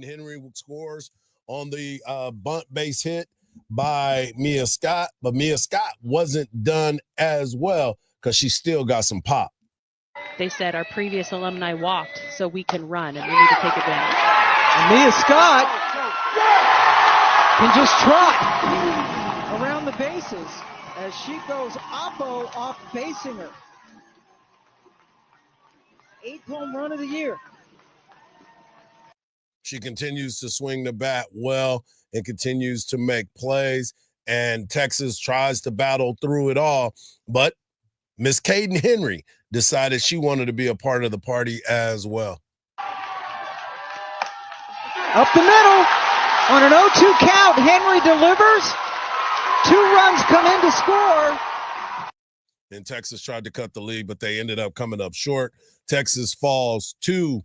Henry scores on the bunt base hit by Mia Scott, but Mia Scott wasn't done as well because she still got some pop. They said our previous alumni walked, so we can run, and we need to take advantage. And Mia Scott can just trot around the bases as she goes oppo off basing her. 8th home run of the year. She continues to swing the bat well and continues to make plays, and Texas tries to battle through it all, but Miss Caden Henry decided she wanted to be a part of the party as well. Up the middle on an 0-2 count, Henry delivers. 2 runs come in to score. And Texas tried to cut the lead, but they ended up coming up short. Texas falls to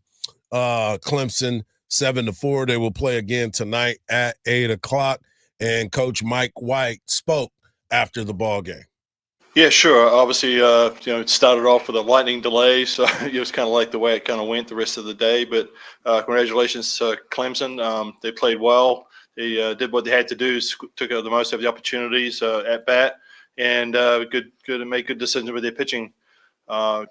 Clemson 7-4. They will play again tonight at 8:00. And Coach Mike White spoke after the ball game. Yeah, sure. Obviously, it started off with a lightning delay, so it was kind of like the way it kind of went the rest of the day. But congratulations to Clemson. They played well. They did what they had to do, took the most of the opportunities at bat, and good to make good decisions with their pitching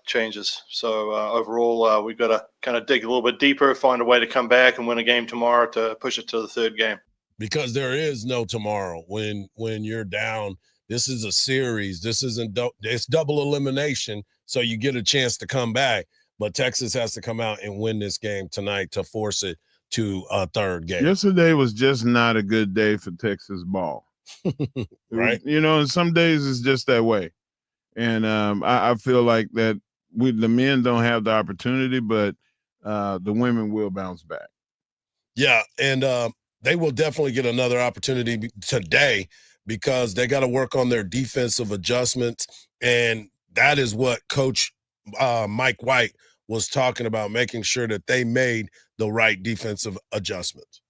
changes. So overall, we've got to kind of dig a little bit deeper, find a way to come back and win a game tomorrow to push it to the 3rd game. Because there is no tomorrow when you're down. This is a series. This isn't it's double elimination, so you get a chance to come back. But Texas has to come out and win this game tonight to force it to a 3rd game. Yesterday was just not a good day for Texas ball. Right. And some days it's just that way. And I feel like that the men don't have the opportunity, but the women will bounce back. Yeah, and they will definitely get another opportunity today because they got to work on their defensive adjustments, and that is what Coach Mike White was talking about, making sure that they made the right defensive adjustments.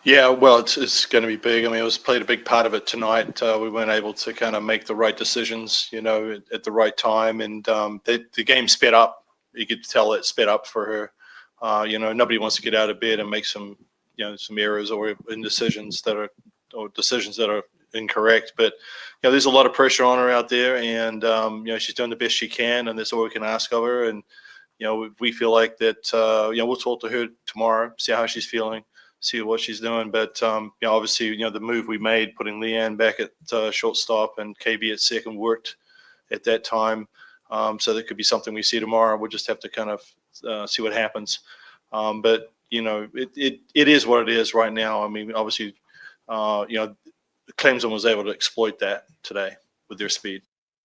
Yeah, well, it's going to be big. I mean, it was played a big part of it tonight. We weren't able to kind of make the right decisions, at the right time, and the game sped up. You could tell it sped up for her. Nobody wants to get out of bed and make some errors or indecisions that are incorrect. But there's a lot of pressure on her out there, and she's doing the best she can, and that's all we can ask of her. And we feel like that. We'll talk to her tomorrow, see how she's feeling, see what she's doing. But obviously, the move we made, putting Leanne back at shortstop and KB at second, worked at that time. So that could be something we see tomorrow. We'll just have to kind of see what happens. But it is what it is right now. I mean, obviously, Clemson was able to exploit that today with their speed.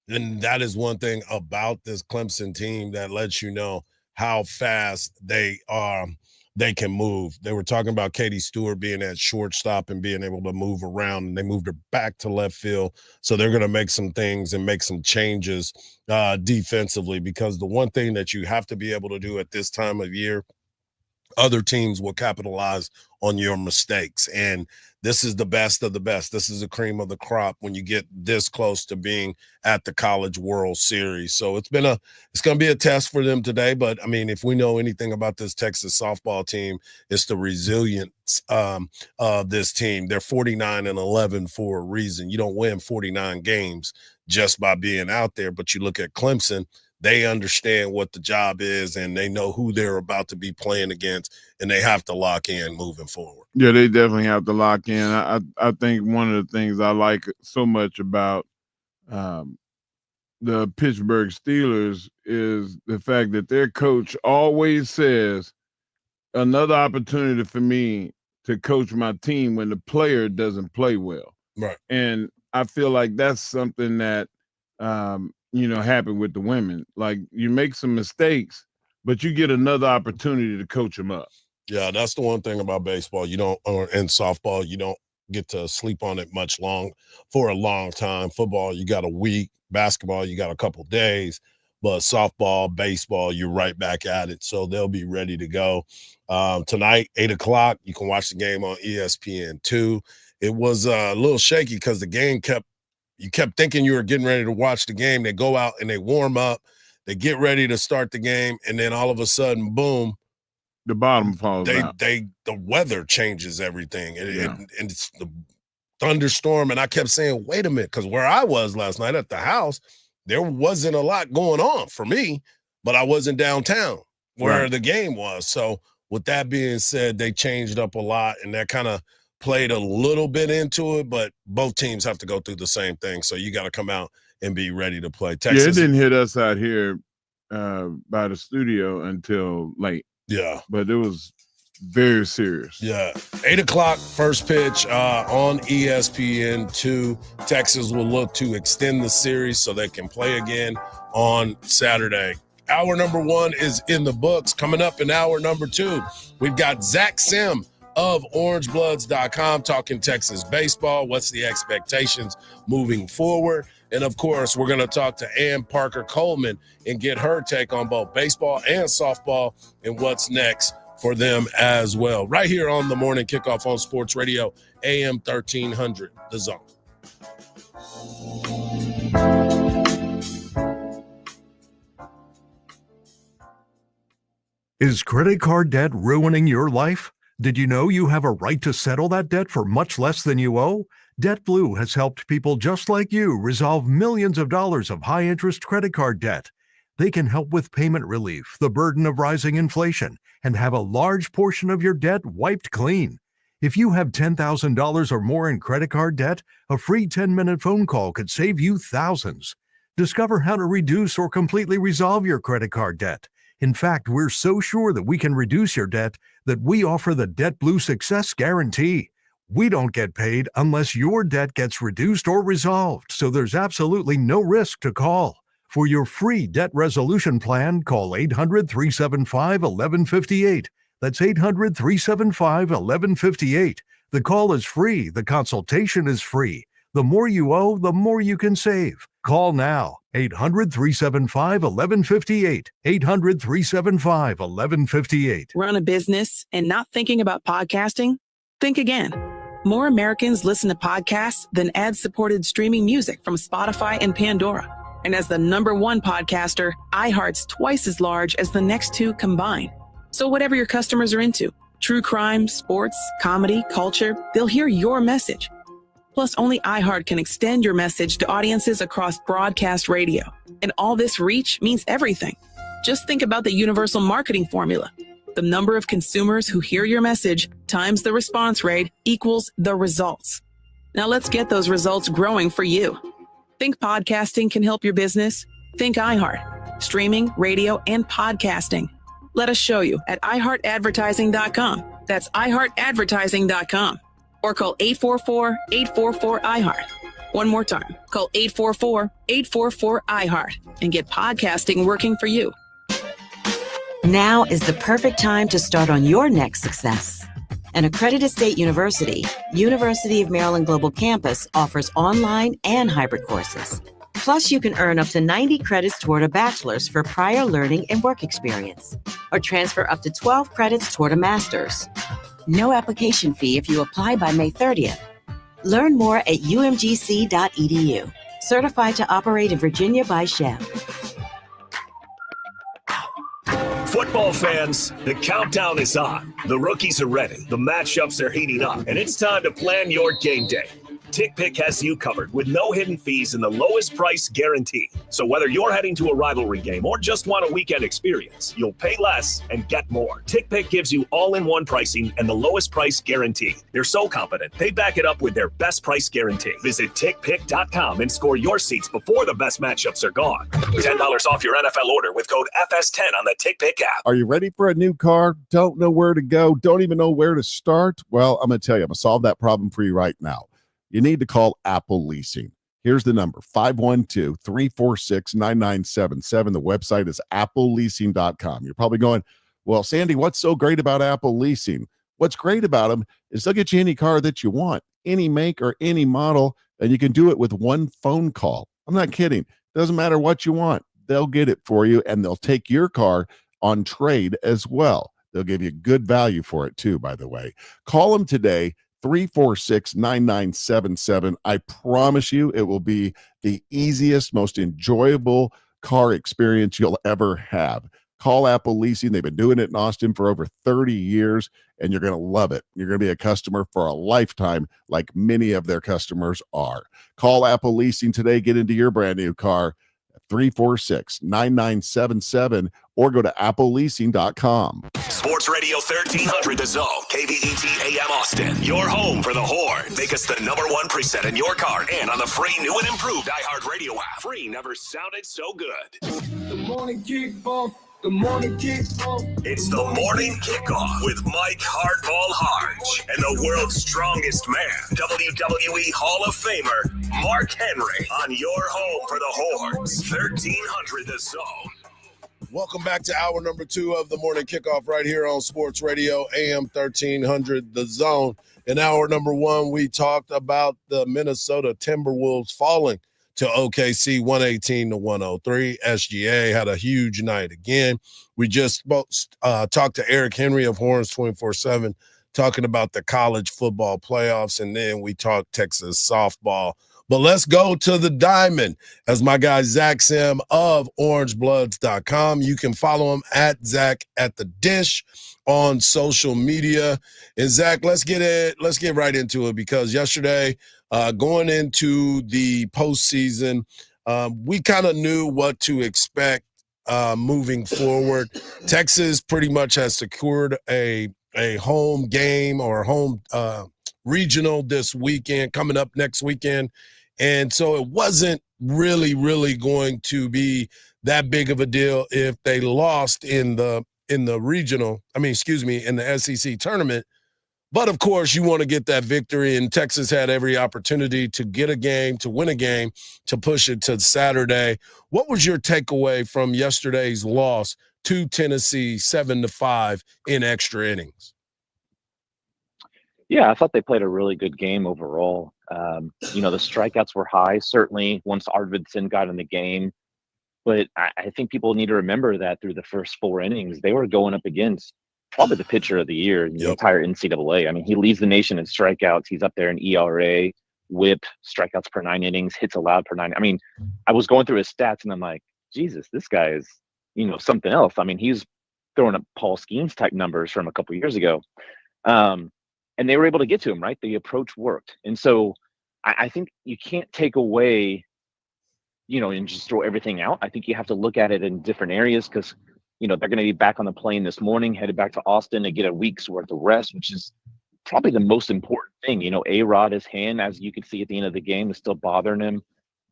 And that is one thing about this Clemson team that lets you know how fast they can move. They were talking about Katie Stewart being at shortstop and being able to move around, and they moved her back to left field. So they're going to make some things and make some changes defensively, because the one thing that you have to be able to do at this time of year, other teams will capitalize on your mistakes. And this is the best of the best. This is the cream of the crop when you get this close to being at the College World Series. So it's going to be a test for them today. But I mean, if we know anything about this Texas softball team, it's the resilience of this team. They're 49-11 for a reason. You don't win 49 games just by being out there. But you look at Clemson, they understand what the job is, and they know who they're about to be playing against, and they have to lock in moving forward. Yeah, they definitely have to lock in. I think one of the things I like so much about the Pittsburgh Steelers is the fact that their coach always says, another opportunity for me to coach my team when the player doesn't play well. Right. And I feel like that's something that happened with the women. Like, you make some mistakes, but you get another opportunity to coach them up. Yeah, that's the one thing about baseball. You don't, and softball, you don't get to sleep on it for a long time. Football, you got a week. Basketball, you got a couple days. But softball, baseball, you're right back at it. So they'll be ready to go. Tonight, 8 o'clock, you can watch the game on ESPN2. It was a little shaky because the game you kept thinking you were getting ready to watch the game. They go out and they warm up. They get ready to start the game. And then all of a sudden, boom. The bottom falls out. The weather changes everything. And it's the thunderstorm. And I kept saying, wait a minute, because where I was last night at the house, there wasn't a lot going on for me, but I wasn't downtown where the game was. So with that being said, they changed up a lot, and that kind of played a little bit into it, but both teams have to go through the same thing. So you got to come out and be ready to play. Texas. Yeah, it didn't hit us out here by the studio until late. Yeah. But it was very serious. Yeah. 8 o'clock, first pitch on ESPN2. Texas will look to extend the series so they can play again on Saturday. Hour number 1 is in the books. Coming up in hour number 2, we've got Zach Sim of OrangeBloods.com talking Texas baseball. What's the expectations moving forward? And, of course, we're going to talk to Ann Parker Coleman and get her take on both baseball and softball and what's next for them as well. Right here on the Morning Kickoff on Sports Radio, AM 1300, The Zone. Is credit card debt ruining your life? Did you know you have a right to settle that debt for much less than you owe? DebtBlue has helped people just like you resolve millions of dollars of high-interest credit card debt. They can help with payment relief, the burden of rising inflation, and have a large portion of your debt wiped clean. If you have $10,000 or more in credit card debt, a free 10-minute phone call could save you thousands. Discover how to reduce or completely resolve your credit card debt. In fact, we're so sure that we can reduce your debt that we offer the DebtBlue Success Guarantee. We don't get paid unless your debt gets reduced or resolved, so there's absolutely no risk to call. For your free debt resolution plan, call 800-375-1158. That's 800-375-1158. The call is free. The consultation is free. The more you owe, the more you can save. Call now. 800-375-1158. 800-375-1158. Run a business and not thinking about podcasting? Think again. More Americans listen to podcasts than ad-supported streaming music from Spotify and Pandora. And as the #1 podcaster, iHeart's twice as large as the next two combined. So whatever your customers are into, true crime, sports, comedy, culture, they'll hear your message. Plus, only iHeart can extend your message to audiences across broadcast radio. And all this reach means everything. Just think about the universal marketing formula. The number of consumers who hear your message times the response rate equals the results. Now let's get those results growing for you. Think podcasting can help your business? Think iHeart. Streaming, radio, and podcasting. Let us show you at iHeartAdvertising.com. That's iHeartAdvertising.com. Or call 844-844-iHeart. One more time, call 844-844-iHeart and get podcasting working for you. Now is the perfect time to start on your next success. An accredited state university, University of Maryland Global Campus offers online and hybrid courses. Plus, you can earn up to 90 credits toward a bachelor's for prior learning and work experience, or transfer up to 12 credits toward a master's. No application fee if you apply by May 30th. Learn more at umgc.edu. Certified to operate in Virginia by Chev. Football fans, the countdown is on. The rookies are ready. The matchups are heating up, and it's time to plan your game day. TickPick has you covered with no hidden fees and the lowest price guarantee. So whether you're heading to a rivalry game or just want a weekend experience, you'll pay less and get more. TickPick gives you all-in-one pricing and the lowest price guarantee. They're so confident, they back it up with their best price guarantee. Visit TickPick.com and score your seats before the best matchups are gone. $10 off your NFL order with code FS10 on the TickPick app. Are you ready for a new car? Don't know where to go? Don't even know where to start? Well, I'm going to tell you, I'm going to solve that problem for you right now. You need to call Apple Leasing. Here's the number, 512-346-9977. The website is appleleasing.com. You're probably going, well, Sandy, what's so great about Apple Leasing? What's great about them is they'll get you any car that you want, any make or any model, and you can do it with one phone call. I'm not kidding. Doesn't matter what you want. They'll get it for you, and they'll take your car on trade as well. They'll give you good value for it too, by the way. Call them today, 346-9977. I promise you it will be the easiest, most enjoyable car experience you'll ever have. Call Apple Leasing. They've been doing it in Austin for over 30 years, and you're going to love it. You're going to be a customer for a lifetime, like many of their customers are. Call Apple Leasing today. Get into your brand new car, 346-9977, or go to appleleasing.com. Sports Radio 1300 The Zone, KVET AM Austin. Your home for the Horns. Make us the #1 preset in your car and on the free new and improved iHeartRadio app. Free never sounded so good. The morning kickoff. The morning kickoff. It's the morning kickoff with Mike Hardball Hardge and the world's strongest man, WWE Hall of Famer, Mark Henry, on your home for the Horns. 1300 The Zone. Welcome back to hour number 2 of the morning kickoff right here on Sports Radio AM 1300 The Zone. In hour number 1, we talked about the Minnesota Timberwolves falling to OKC 118-103. SGA had a huge night again. We just talked to Eric Henry of Horns 24/7 talking about the college football playoffs, and then we talked Texas softball. But let's go to the diamond as my guy Zach Sim of orangebloods.com. You can follow him at Zach at the Dish on social media. And Zach, let's get right into it, because yesterday, going into the postseason, we kind of knew what to expect moving forward. Texas pretty much has secured a home game or home regional this weekend, coming up next weekend. And so it wasn't really going to be that big of a deal if they lost in the regional, in the SEC tournament. But of course, you want to get that victory, and Texas had every opportunity to get a game, to win a game, to push it to Saturday. What was your takeaway from yesterday's loss to Tennessee 7-5 in extra innings? Yeah, I thought they played a really good game overall. The strikeouts were high, certainly once Arvidsson got in the game. But I think people need to remember that through the first 4 innings, they were going up against probably the pitcher of the year in the entire NCAA. I mean, he leads the nation in strikeouts. He's up there in ERA, whip, strikeouts per 9 innings, hits allowed per 9. I mean, I was going through his stats, and I'm like, Jesus, this guy is, something else. I mean, he's throwing up Paul Skeens type numbers from a couple years ago. And they were able to get to him, right? The approach worked. And so I think you can't take away, and just throw everything out. I think you have to look at it in different areas, because, they're going to be back on the plane this morning, headed back to Austin to get a week's worth of rest, which is probably the most important thing. A-Rod, his hand, as you can see at the end of the game, is still bothering him.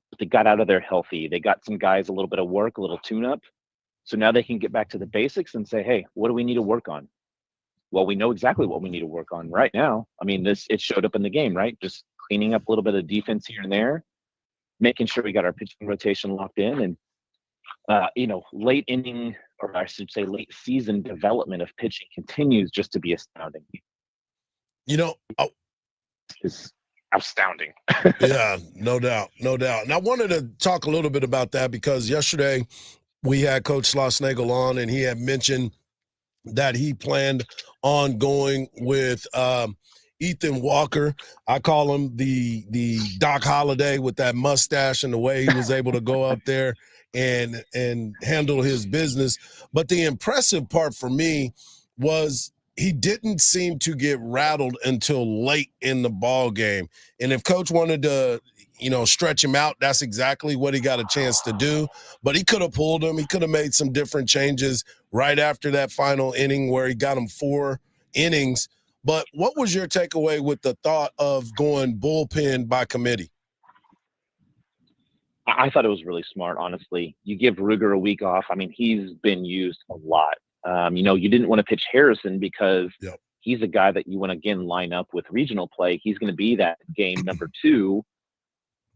But they got out of there healthy. They got some guys a little bit of work, a little tune-up. So now they can get back to the basics and say, hey, what do we need to work on? Well, we know exactly what we need to work on right now. I mean, it showed up in the game, right? Just cleaning up a little bit of defense here and there, making sure we got our pitching rotation locked in, and late inning, or I should say late season development of pitching continues just to be astounding. It's astounding. Yeah, no doubt. And I wanted to talk a little bit about that, because yesterday we had Coach Schlossnagle on, and he had mentioned that he planned on going with Ethan Walker. I call him the Doc Holliday with that mustache and the way he was able to go up there and handle his business. But the impressive part for me was he didn't seem to get rattled until late in the ball game. And if Coach wanted to, stretch him out, that's exactly what he got a chance to do. But he could have pulled him. He could have made some different changes right after that final inning where he got him 4 innings. But what was your takeaway with the thought of going bullpen by committee? I thought it was really smart, honestly. You give Ruger a week off. I mean, he's been used a lot. You didn't want to pitch Harrison because he's a guy that you want to, again, line up with regional play. He's going to be that game number 2.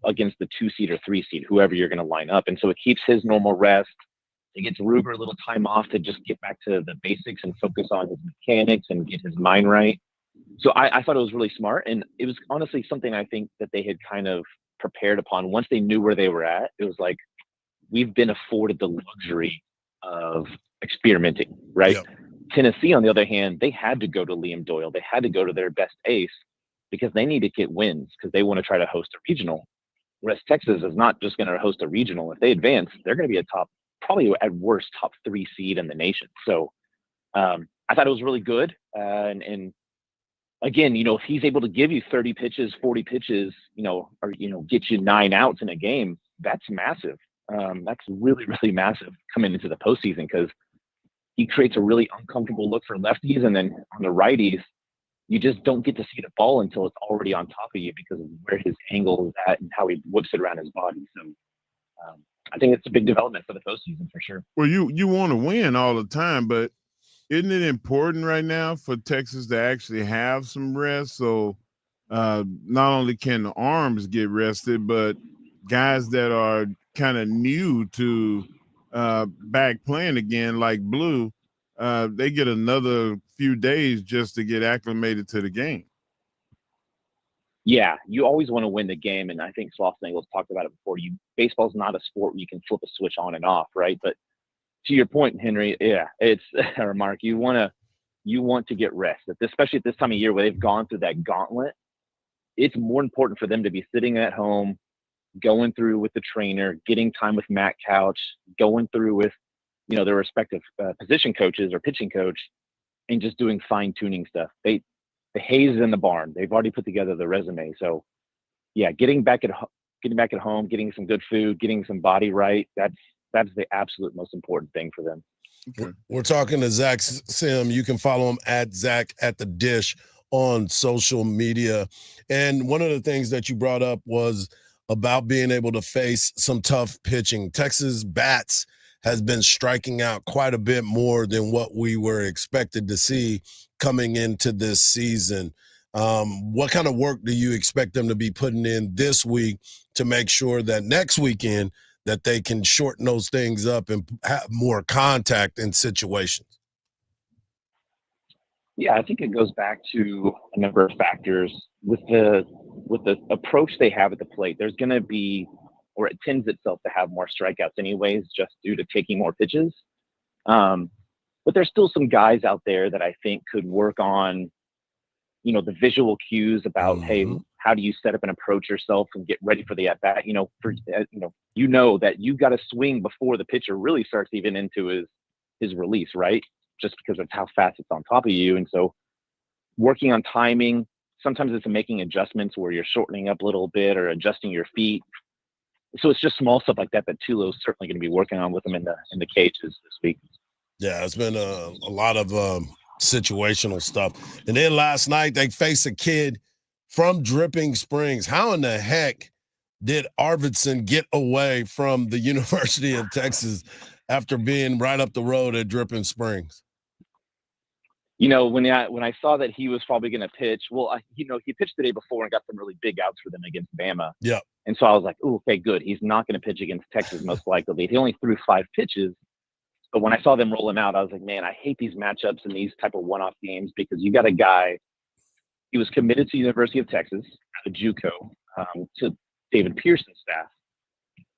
against the 2 seed or 3 seed, whoever you're going to line up. And so it keeps his normal rest. It gets Ruger a little time off to just get back to the basics and focus on his mechanics and get his mind right. So I thought it was really smart. And it was honestly something I think that they had kind of prepared upon. Once they knew where they were at, it was like, we've been afforded the luxury of experimenting, right? Yep. Tennessee, on the other hand, they had to go to Liam Doyle. They had to go to their best ace because they need to get wins because they want to try to host a regional. Whereas Texas is not just going to host a regional. If they advance, they're going to be a probably at worst, top 3 seed in the nation. So I thought it was really good. And again, if he's able to give you 30 pitches, 40 pitches, or, get you 9 outs in a game, that's massive. That's really, really massive coming into the postseason because he creates a really uncomfortable look for lefties. And then on the righties, you just don't get to see the ball until it's already on top of you because of where his angle is at and how he whips it around his body. So I think it's a big development for the postseason for sure. Well, you want to win all the time, but isn't it important right now for Texas to actually have some rest? So not only can the arms get rested, but guys that are kind of new to back playing again, like Blue, they get another few days just to get acclimated to the game. Yeah, you always want to win the game, and I think Sloss-Nagel's talked about it before. Baseball's not a sport where you can flip a switch on and off, right? But to your point, Henry, yeah, it's or Mark, you want to get rest, especially at this time of year where they've gone through that gauntlet. It's more important for them to be sitting at home, going through with the trainer, getting time with Matt Couch, going through with their respective position coaches or pitching coach, and just doing fine-tuning stuff. The haze is in the barn. They've already put together the resume. So, yeah, getting back at home, getting some good food, getting some body right. That's the absolute most important thing for them. Okay. We're talking to Zach Sim. You can follow him at Zach at the Dish on social media. And one of the things that you brought up was about being able to face some tough pitching. Texas bats has been striking out quite a bit more than what we were expected to see coming into this season. What kind of work do you expect them to be putting in this week to make sure that next weekend that they can shorten those things up and have more contact in situations? Yeah, I think it goes back to a number of factors. With the approach they have at the plate, there's going to be, or it tends itself to have more strikeouts anyways, just due to taking more pitches. But there's still some guys out there that I think could work on, the visual cues about, hey, how do you set up and approach yourself and get ready for the at bat? That you got to swing before the pitcher really starts even into his release, right? Just because of how fast it's on top of you. And so working on timing, sometimes it's making adjustments where you're shortening up a little bit or adjusting your feet. So it's just small stuff like that Tulo's certainly going to be working on with him in the cages this week. Yeah, it's been a lot of situational stuff. And then last night they faced a kid from Dripping Springs. How in the heck did Arvidsson get away from the University of Texas after being right up the road at Dripping Springs? When I saw that he was probably going to pitch, he pitched the day before and got some really big outs for them against Bama. Yeah. And so I was like, oh, okay, good. He's not going to pitch against Texas most likely. He only threw 5 pitches. But when I saw them roll him out, I was like, man, I hate these matchups and these type of one-off games because you got a guy, he was committed to University of Texas at the JUCO to David Pearson's staff.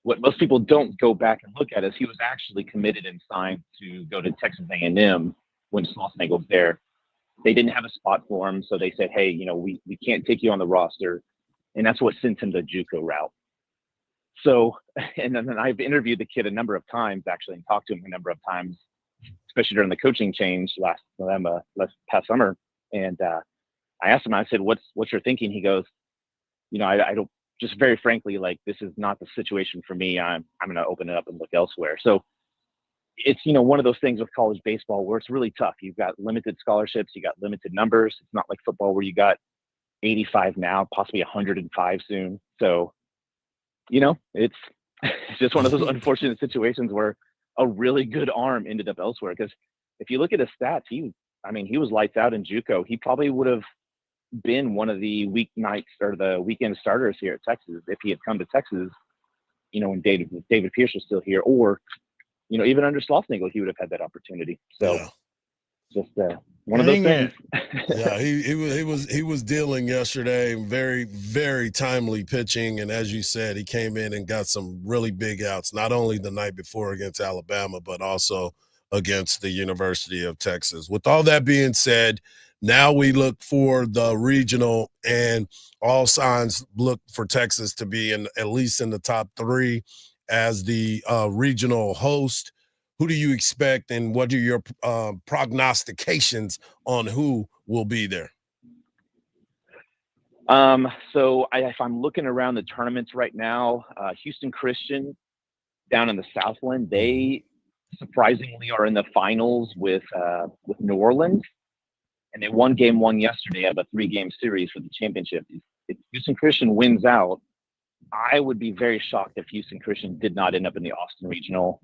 What most people don't go back and look at is he was actually committed and signed to go to Texas A&M when Sloss-Nagel was there. They didn't have a spot for him, so they said, hey, we can't take you on the roster. And that's what sent him the JUCO route. So, and then I've interviewed the kid a number of times, actually, and talked to him a number of times, especially during the coaching change last past summer. And I asked him, I said, what's your thinking? He goes, I don't, just very frankly, like, this is not the situation for me. I'm going to open it up and look elsewhere. So it's, one of those things with college baseball where it's really tough. You've got limited scholarships, you got limited numbers. It's not like football where you got 85 now, possibly 105 soon. So, it's just one of those unfortunate situations where a really good arm ended up elsewhere. Because if you look at his stats, he was lights out in JUCO. He probably would have been one of the weeknights or the weekend starters here at Texas if he had come to Texas, when David Pierce was still here, or, even under Schlossnagle, he would have had that opportunity. So just one of those things. Yeah, he was dealing yesterday. Very, very timely pitching, and as you said, he came in and got some really big outs. Not only the night before against Alabama, but also against the University of Texas. With all that being said, now we look for the regional, and all signs look for Texas to be at least in the top 3 as the regional host. Who do you expect, and what are your prognostications on who will be there? So if I'm looking around the tournaments right now, Houston Christian down in the Southland, they surprisingly are in the finals with New Orleans, and they won game 1 yesterday of a 3-game series for the championship. If Houston Christian wins out, I would be very shocked if Houston Christian did not end up in the Austin Regional.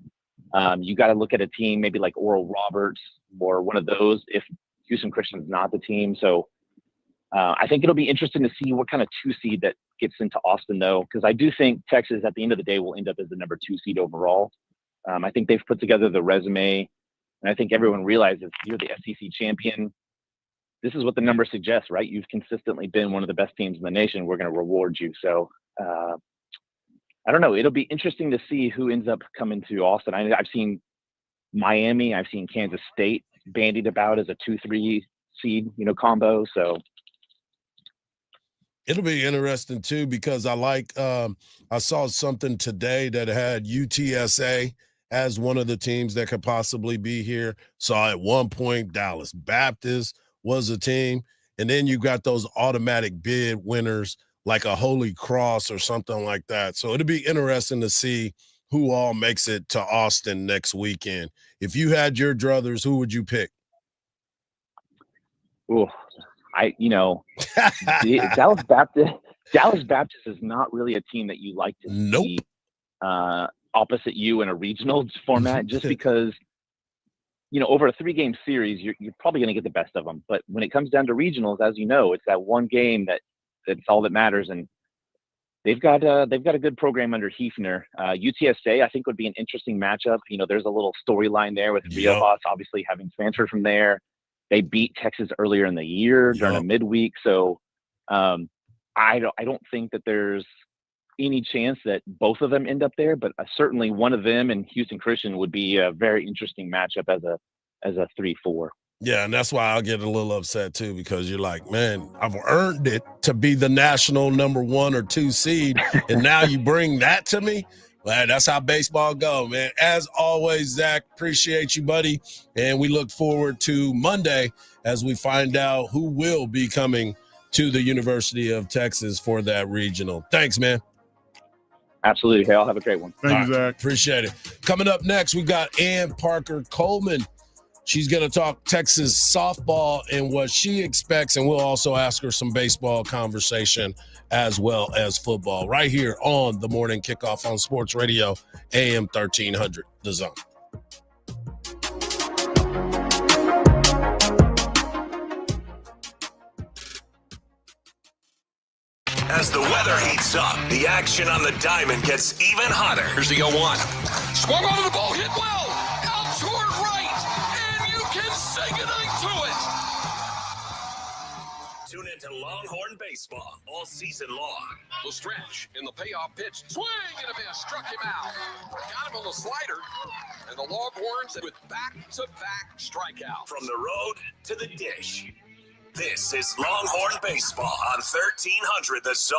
You got to look at a team maybe like Oral Roberts or one of those if Houston Christian's not the team. So I think it'll be interesting to see what kind of 2 seed that gets into Austin, though, because I do think Texas at the end of the day will end up as the number 2 seed overall. I think they've put together the resume, and I think everyone realizes you're the SEC champion. This is what the numbers suggest, right? You've consistently been one of the best teams in the nation. We're going to reward you. So I don't know. It'll be interesting to see who ends up coming to Austin. I've seen Miami. I've seen Kansas State bandied about as a 2-3 seed, combo. So it'll be interesting too, because I saw something today that had UTSA as one of the teams that could possibly be here. Saw at one point Dallas Baptist was a team, and then you got those automatic bid winners like a Holy Cross or something like that. So it'll be interesting to see who all makes it to Austin next weekend. If you had your druthers, who would you pick? Oh, Dallas Baptist is not really a team that you like to see opposite you in a regional format, just because, over a 3-game series, you're probably going to get the best of them. But when it comes down to regionals, as you know, it's that one game that's all that matters. And they've got a good program under Hefner. UTSA, I think, would be an interesting matchup. There's a little storyline there with Riojas obviously having transferred from there. They beat Texas earlier in the year during a midweek. So I don't think that there's any chance that both of them end up there, but certainly one of them and Houston Christian would be a very interesting matchup as a 3-4. Yeah, and that's why I'll get a little upset too, because you're like, man, I've earned it to be the national number 1 or 2 seed, and now you bring that to me. Well, that's how baseball go, man. As always, Zach, appreciate you, buddy, and we look forward to Monday as we find out who will be coming to the University of Texas for that regional. Thanks, man. Absolutely. Hey, I'll have a great one. Thank you, Zach. Appreciate it. Coming up next, we got Ann Parker Coleman. She's going to talk Texas softball and what she expects, and we'll also ask her some baseball conversation as well as football right here on the Morning Kickoff on Sports Radio, AM 1300, The Zone. As the weather heats up, the action on the diamond gets even hotter. Here's the 0-1. Swung on the ball, hit well, out toward right, and you can say goodnight to it. Tune into Longhorn Baseball all season long. The stretch in the payoff pitch, swing and a miss, struck him out. Got him on the slider, and the Longhorns with back-to-back strikeouts. From the road to the dish. This is Longhorn Baseball on 1300 The Zone.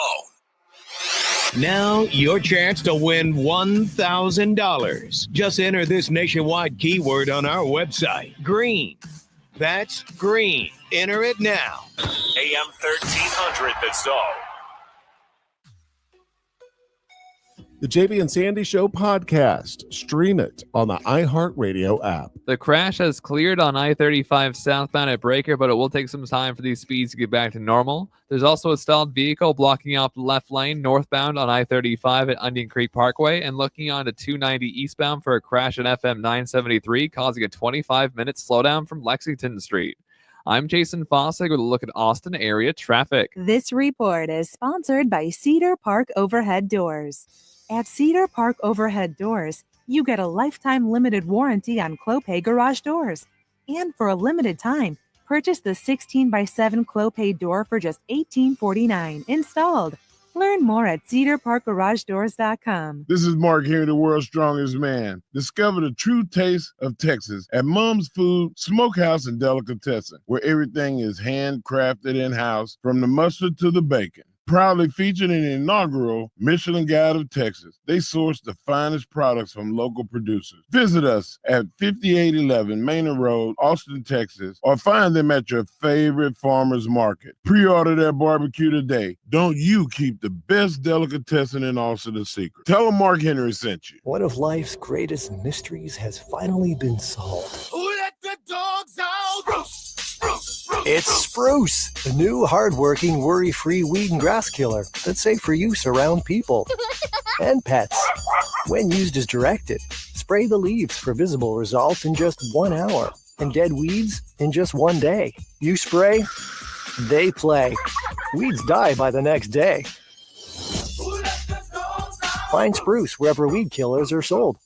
Now, your chance to win $1,000. Just enter this nationwide keyword on our website, green. That's green. Enter it now. AM 1300 The Zone. The JB and Sandy Show podcast. Stream it on the iHeartRadio app. The crash has cleared on I-35 southbound at Breaker, but it will take some time for these speeds to get back to normal. There's also a stalled vehicle blocking off the left lane northbound on I-35 at Onion Creek Parkway and looking on to 290 eastbound for a crash at FM 973, causing a 25-minute slowdown from Lexington Street. I'm Jason Fossig with a look at Austin area traffic. This report is sponsored by Cedar Park Overhead Doors. At Cedar Park Overhead Doors, you get a lifetime limited warranty on Clopay garage doors. And for a limited time, purchase the 16x7 Clopay door for just $18.49 installed. Learn more at cedarparkgaragedoors.com. This is Mark Henry, the world's strongest man. Discover the true taste of Texas at Mom's Food, Smokehouse, and Delicatessen, where everything is handcrafted in-house, from the mustard to the bacon. Proudly featured in the inaugural Michelin Guide of Texas, they source the finest products from local producers. Visit us at 5811 Manor Road, Austin, Texas, or find them at your favorite farmer's market. Pre-order their barbecue today. Don't you keep the best delicatessen in Austin a secret. Tell them Mark Henry sent you. One of life's greatest mysteries has finally been solved. Who let the dogs out? It's Spruce, the new hard-working, worry-free weed and grass killer that's safe for use around people and pets. When used as directed, spray the leaves for visible results in just 1 hour and dead weeds in just 1 day. You spray, they play. Weeds die by the next day. Find Spruce wherever weed killers are sold.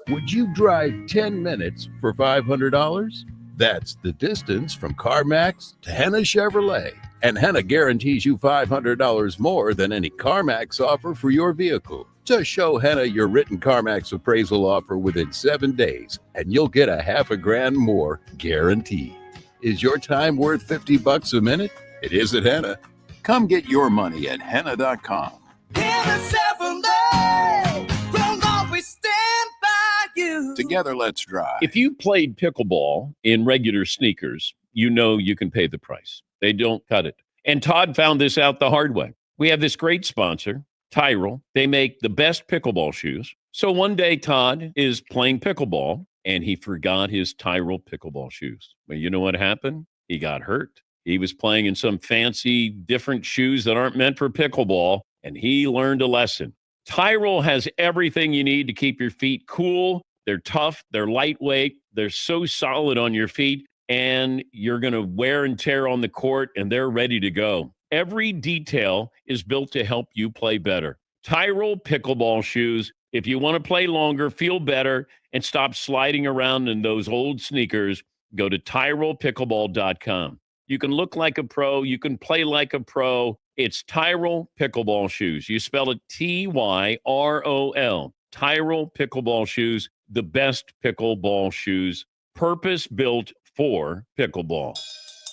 Would you drive 10 minutes for $500? That's the distance from CarMax to Henna Chevrolet. And Henna guarantees you $500 more than any CarMax offer for your vehicle. Just show Henna your written CarMax appraisal offer within 7 days, and you'll get $500,000 more guaranteed. Is your time worth $50 a minute? It is at Henna. Come get your money at Henna.com. Henna Chevrolet, we'll always stand by you. Together, let's drive. If you played pickleball in regular sneakers, you know you can pay the price. They don't cut it. And Todd found this out the hard way. We have this great sponsor, Tyrell. They make the best pickleball shoes. So one day Todd is playing pickleball and he forgot his Tyrell pickleball shoes. Well, you know what happened? He got hurt. He was playing in some fancy different shoes that aren't meant for pickleball, and he learned a lesson. Tyrell has everything you need to keep your feet cool. They're tough. They're lightweight. They're so solid on your feet, and you're going to wear and tear on the court, and they're ready to go. Every detail is built to help you play better. Tyrell pickleball shoes. If you want to play longer, feel better, and stop sliding around in those old sneakers, go to TyrellPickleball.com. You can look like a pro. You can play like a pro. It's Tyrell pickleball shoes. You spell it Tyrol. Tyrell pickleball shoes, the best pickleball shoes, purpose-built for pickleball.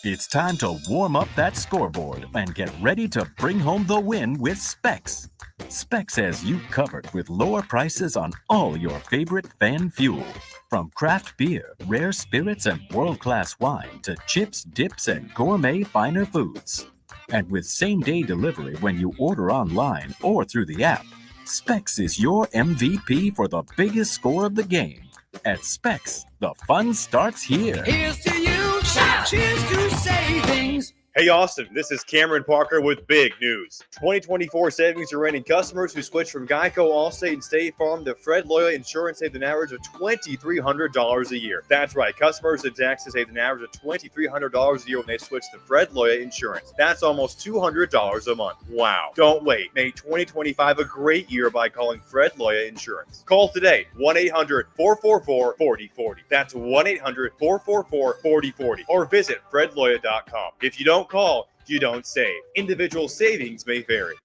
It's time to warm up that scoreboard and get ready to bring home the win with Specs. Specs has you covered with lower prices on all your favorite fan fuel. From craft beer, rare spirits, and world-class wine to chips, dips, and gourmet finer foods. And with same-day delivery when you order online or through the app, Specs is your MVP for the biggest score of the game. At Specs, the fun starts here. Here's to you, cheers to savings. Hey Austin, this is Cameron Parker with big news. 2024 savings are renting customers who switch from Geico, Allstate, and State Farm to Fred Loya Insurance saved an average of $2,300 a year. That's right, customers in Texas saved an average of $2,300 a year when they switch to Fred Loya Insurance. That's almost $200 a month. Wow. Don't wait. Make 2025 a great year by calling Fred Loya Insurance. Call today, 1-800-444-4040. That's 1-800-444-4040. Or visit fredloya.com. If you don't call, you don't save. Individual savings may vary.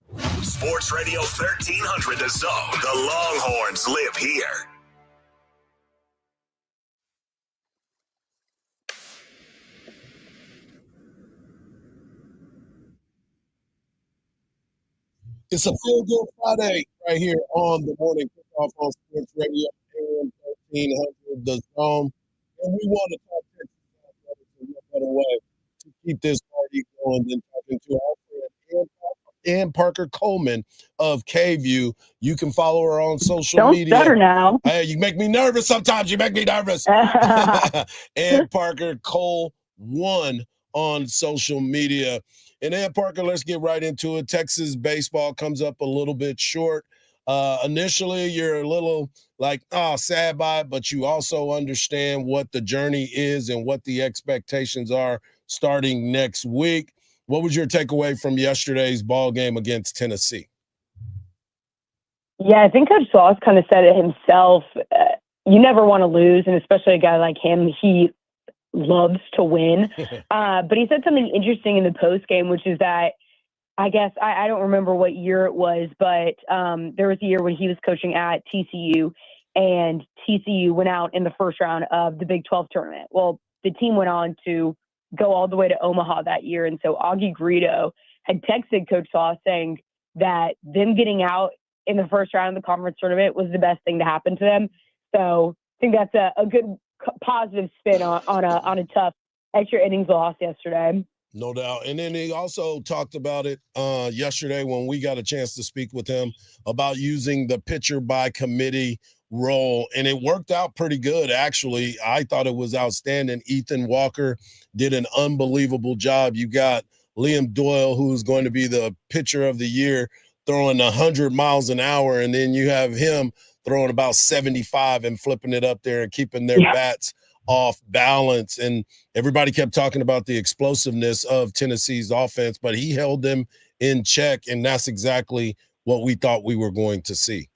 Sports Radio 1300 The Zone. The Longhorns live here. It's a Feel Good Friday right here on the morning kickoff on Sports Radio AM 1300 The Zone. And we want to talk to what better way to keep this party going than talking to our friend Ann Parker Coleman of K-View. You can follow her on social media. Don't stutter now. Hey, you make me nervous sometimes. You make me nervous. Ann Parker Cole 1 on social media. And Ann Parker, let's get right into it. Texas baseball comes up a little bit short. Initially, you're a little like, oh, sad by it, but you also understand what the journey is and what the expectations are starting next week. What was your takeaway from yesterday's ball game against Tennessee? Yeah, I think Coach Sauce kind of said it himself. You never want to lose, and especially a guy like him, he loves to win. But he said something interesting in the post game, which is that I guess I don't remember what year it was, but there was a year when he was coaching at TCU, and TCU went out in the first round of the Big 12 tournament. Well, the team went on to go all the way to Omaha that year, and so Augie Greedo had texted Coach Sauce saying that them getting out in the first round of the conference tournament was the best thing to happen to them. So I think that's a good positive spin on a tough extra innings loss yesterday. No doubt. And then he also talked about it yesterday when we got a chance to speak with him about using the pitcher by committee role. And it worked out pretty good, actually. I thought it was outstanding. Ethan Walker did an unbelievable job. You got Liam Doyle, who's going to be the pitcher of the year, throwing 100 miles an hour. And then you have him throwing about 75 and flipping it up there and keeping their bats off balance. And everybody kept talking about the explosiveness of Tennessee's offense, but he held them in check, and that's exactly what we thought we were going to see.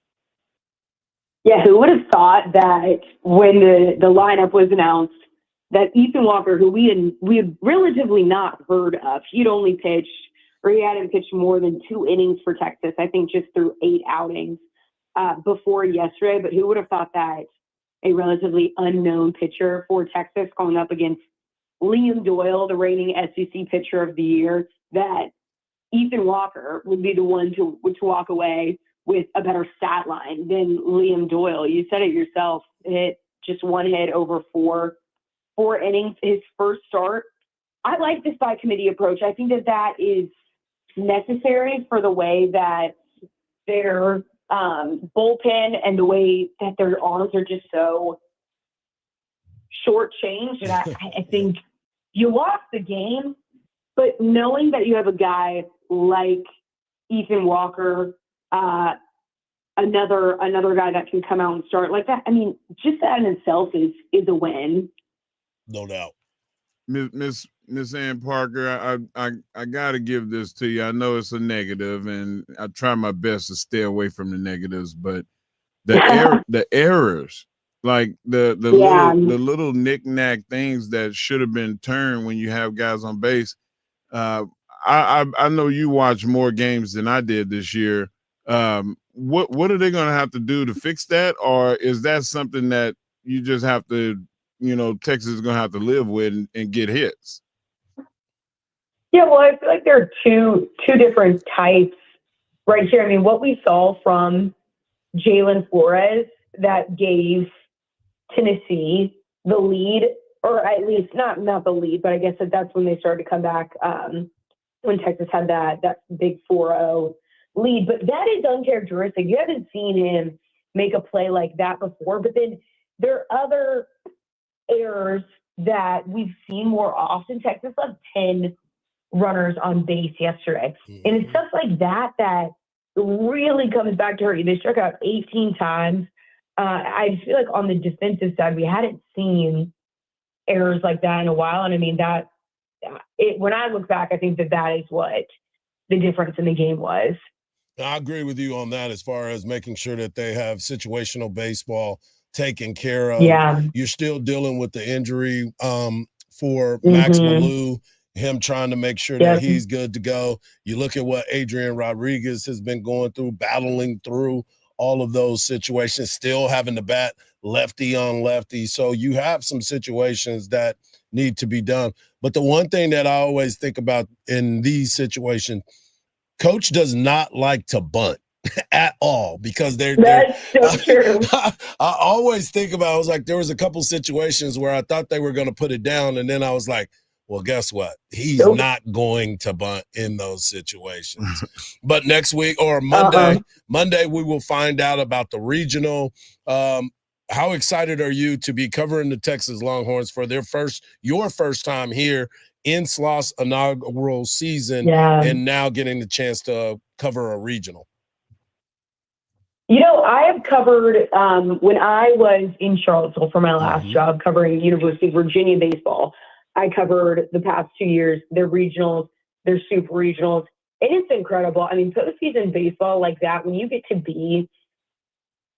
Yeah, who would have thought that when the lineup was announced, that Ethan Walker, who we had relatively not heard of, he'd only pitched, or he hadn't pitched more than 2 innings for Texas, I think just through 8 outings before yesterday. But who would have thought that a relatively unknown pitcher for Texas going up against Liam Doyle, the reigning SEC pitcher of the year, that Ethan Walker would be the one to walk away with a better stat line than Liam Doyle. You said it yourself, hit just 1 hit over 4 innings, his first start. I like this by committee approach. I think that is necessary for the way that their bullpen and the way that their arms are just so shortchanged. And I think you lost the game, but knowing that you have a guy like Ethan Walker, another guy that can come out and start like that, I mean, just that in itself is a win. No doubt. Miss Ann Parker, I got to give this to you. I know it's a negative, and I try my best to stay away from the negatives, but the errors, like the little knick-knack things that should have been turned when you have guys on base. I know you watch more games than I did this year. What are they going to have to do to fix that, or is that something that you just have to, Texas is going to have to live with and get hits? Yeah, well, I feel like there are two different types right here. I mean, what we saw from Jalen Flores that gave Tennessee the lead, or at least not the lead, but I guess that's when they started to come back when Texas had that big 4-0 lead. But that is uncharacteristic. You haven't seen him make a play like that before. But then there are other errors that we've seen more often. Texas left 10 runners on base yesterday. And it's stuff like that really comes back to hurt you. They struck out 18 times. I feel like on the defensive side, we hadn't seen errors like that in a while. And I mean, when I look back, I think that is what the difference in the game was. I agree with you on that as far as making sure that they have situational baseball taken care of. Yeah. You're still dealing with the injury for Max Malou, him trying to make sure that he's good to go. You look at what Adrian Rodriguez has been going through, battling through all of those situations, still having to bat lefty on lefty. So you have some situations that need to be done. But the one thing that I always think about in these situations, Coach does not like to bunt at all, because that's so true. I always think about, I was like, there was a couple situations where I thought they were going to put it down, and then I was like, well, guess what? He's not going to bunt in those situations. But next week or Monday, we will find out about the regional. How excited are you to be covering the Texas Longhorns for your first time here in SLOSS inaugural season, and now getting the chance to cover a regional? I have covered, when I was in Charlottesville for my last job covering University of Virginia baseball, I covered the past 2 years, their regionals, their super regionals, and it's incredible. I mean, postseason baseball like that, when you get to be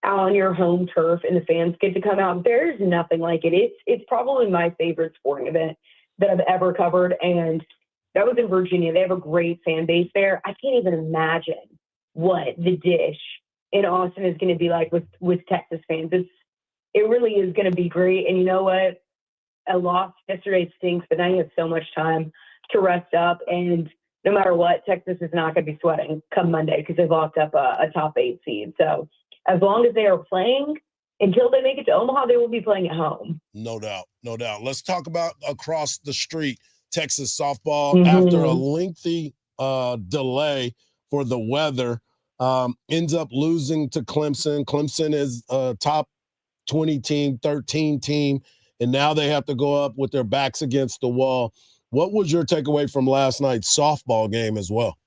out on your home turf and the fans get to come out, there's nothing like it. It's probably my favorite sporting event that I've ever covered, and that was in Virginia. They have a great fan base there. I can't even imagine what the dish in Austin is going to be like with Texas fans. It really is going to be great. And you know what? A loss yesterday stinks, but now you have so much time to rest up. And no matter what, Texas is not going to be sweating come Monday because they've locked up a top 8 seed. So as long as they are playing until they make it to Omaha, they will be playing at home. No doubt. No doubt. Let's talk about across the street, Texas softball. After a lengthy delay for the weather, ends up losing to Clemson. Clemson is a top 20 team, 13 team, and now they have to go up with their backs against the wall. What was your takeaway from last night's softball game as well?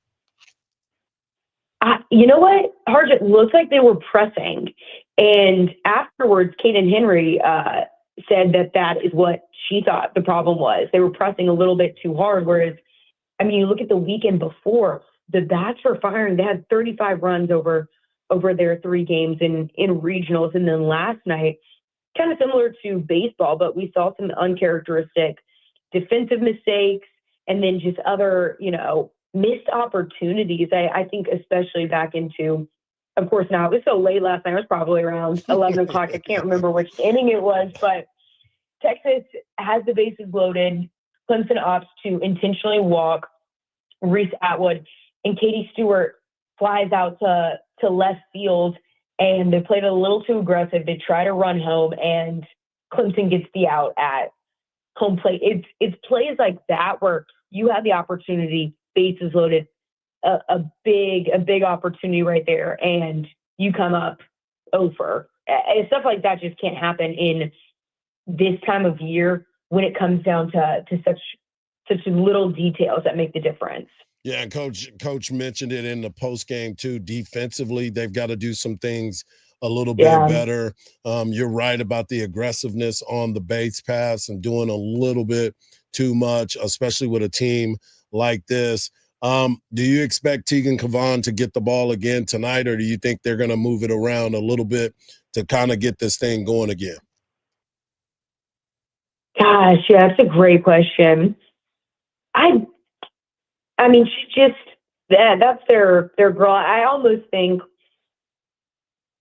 You know what, Hardge, it looks like they were pressing. And afterwards, Kaden Henry said that is what she thought the problem was. They were pressing a little bit too hard, whereas, I mean, you look at the weekend before, the bats were firing. They had 35 runs over their 3 games in regionals. And then last night, kind of similar to baseball, but we saw some uncharacteristic defensive mistakes and then just other, missed opportunities. I think especially back into, of course, now it was so late last night. It was probably around 11 o'clock. I can't remember which inning it was, but Texas has the bases loaded. Clemson opts to intentionally walk Reese Atwood, and Katie Stewart flies out to left field, and they played a little too aggressive. They try to run home, and Clemson gets the out at home plate. It's plays like that where you have the opportunity, bases loaded, a big opportunity right there, and you come up over. And stuff like that just can't happen in this time of year when it comes down to such little details that make the difference. Yeah, and Coach mentioned it in the post game too. Defensively, they've got to do some things a little bit better. You're right about the aggressiveness on the base pass and doing a little bit too much, especially with a team like this. Do you expect Tegan Cavan to get the ball again tonight, or do you think they're going to move it around a little bit to kind of get this thing going again? Gosh, yeah, that's a great question. I mean, she just, that's their girl. I almost think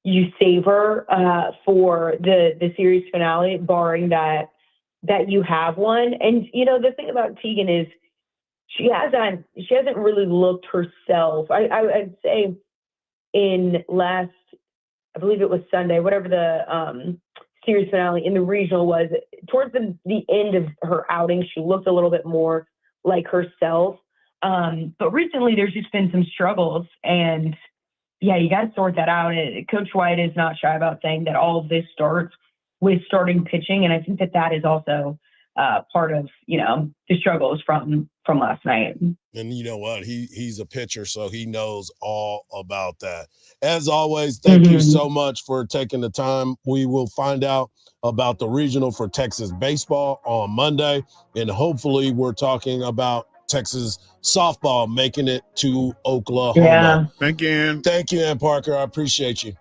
you save her for the series finale, barring that you have one. And, the thing about Tegan is she hasn't really looked herself. I'd say in last, I believe it was Sunday, whatever the series finale in the regional was, towards the end of her outing, she looked a little bit more like herself. But recently there's just been some struggles, and yeah, you got to sort that out. Coach White is not shy about saying that all of this starts with starting pitching. And I think that is also part of, the struggles from last night. And you know what? He's a pitcher, so he knows all about that. As always, thank you so much for taking the time. We will find out about the regional for Texas baseball on Monday, and hopefully we're talking about Texas softball making it to Oklahoma. Yeah. Thank you, Ann Parker. I appreciate you.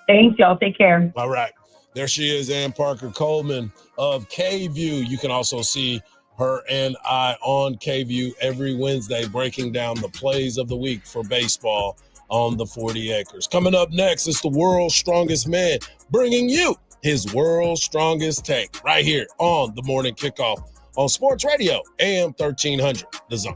Thanks, y'all. Take care. All right. There she is, Ann Parker Coleman of KView. You can also see her and I on KView every Wednesday, breaking down the plays of the week for baseball on the 40 acres. Coming up next is the world's strongest man, bringing you his world's strongest take right here on the Morning Kickoff on Sports Radio, AM 1300, The Zone.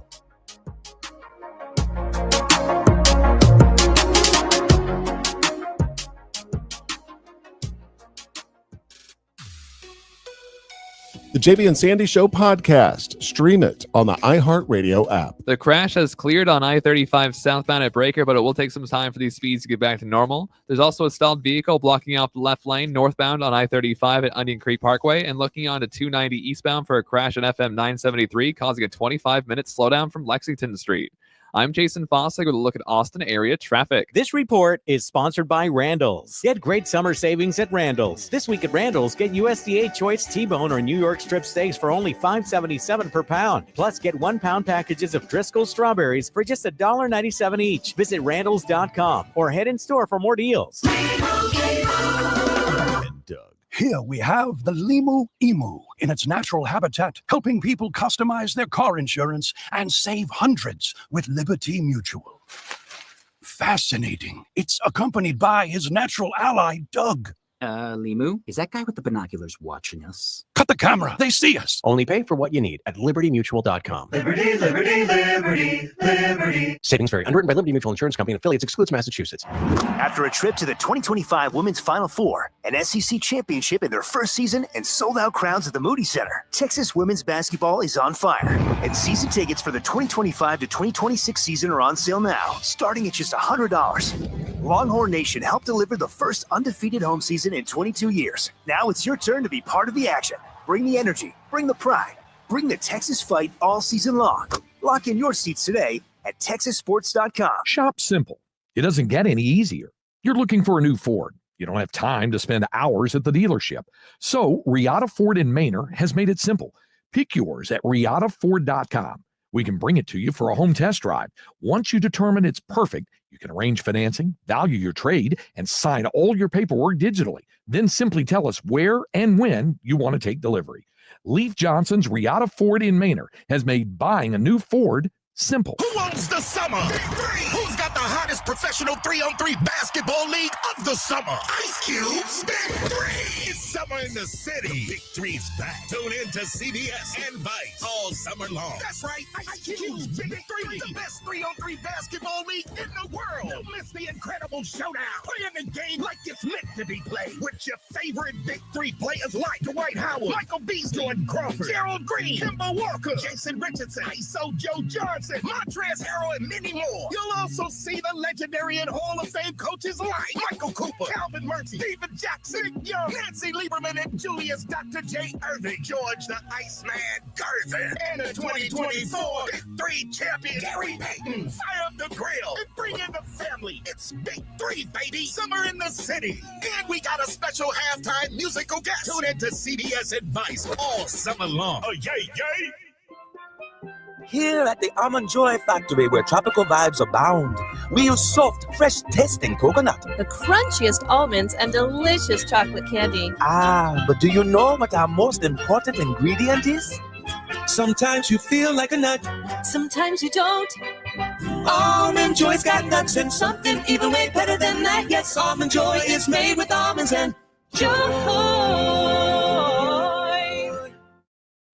The JB and Sandy Show podcast. Stream it on the iHeartRadio app. The crash has cleared on I-35 southbound at Breaker, but it will take some time for these speeds to get back to normal. There's also a stalled vehicle blocking off the left lane northbound on I-35 at Onion Creek Parkway and looking on to 290 eastbound for a crash on FM 973, causing a 25-minute slowdown from Lexington Street. I'm Jason Fossick with a look at Austin area traffic. This report is sponsored by Randall's. Get great summer savings at Randall's. This week at Randall's, get USDA Choice T-Bone or New York Strip Steaks for only $5.77 per pound. Plus, get 1 pound packages of Driscoll strawberries for just $1.97 each. Visit Randalls.com or head in store for more deals. Here we have the Limu Emu in its natural habitat, helping people customize their car insurance and save hundreds with Liberty Mutual. Fascinating. It's accompanied by his natural ally, Doug. Limu, is that guy with the binoculars watching us? Cut the camera. They see us. Only pay for what you need at libertymutual.com. Liberty, liberty, liberty, liberty. Savings vary. Underwritten by Liberty Mutual Insurance Company and affiliates. Excludes Massachusetts. After a trip to the 2025 Women's Final Four, an SEC championship in their first season, and sold-out crowds at the Moody Center, Texas women's basketball is on fire. And season tickets for the 2025 to 2026 season are on sale now, starting at just $100. Longhorn Nation helped deliver the first undefeated home season in 22 years. Now it's your turn to be part of the action. Bring the energy, bring the pride, bring the Texas fight all season long. Lock in your seats today at TexasSports.com. Shop simple. It doesn't get any easier. You're looking for a new Ford. You don't have time to spend hours at the dealership. So Riata Ford in Manor has made it simple. Pick yours at RiataFord.com. We can bring it to you for a home test drive. Once you determine it's perfect, you can arrange financing, value your trade, and sign all your paperwork digitally. Then simply tell us where and when you want to take delivery. Leif Johnson's Riata Ford in Manor has made buying a new Ford simple. Who owns the summer? Who's got the hottest professional 3-on-3 basketball league of the summer? Ice Cube's Big Three. It's summer in the city. Big Three's back. Tune in to CBS and Vice all summer long. That's right. Ice Cube's Big Three. The best 3-on-3 basketball league in the world. Don't miss the incredible showdown. Playing the game like it's meant to be played. With your favorite Big Three players like Dwight Howard, Michael Beasley, Jordan Crawford, Gerald Green, Kemba Walker, Jason Richardson, ISO Joe Johnson, Montrezl Harrell, and many more. You'll also see the legendary and Hall of Fame coaches like Michael Cooper, Calvin Murphy, Steven Jackson, Nick Young, Nancy Lieberman, and Julius Dr. J. Irving, George the Iceman Gervin, and the 2024 Big Three champion Gary Payton. Fire up the grill and bring in the family. It's Big Three, baby. Summer in the city. And we got a special halftime musical guest. Tune in to CBS Advice all summer long. Oh, yay, yay. Here at the Almond Joy Factory, where tropical vibes abound, we use soft, fresh-tasting coconut. The crunchiest almonds and delicious chocolate candy. Ah, but do you know what our most important ingredient is? Sometimes you feel like a nut. Sometimes you don't. Almond Joy's got nuts and something even way better than that. Yes, Almond Joy is made with almonds and joy.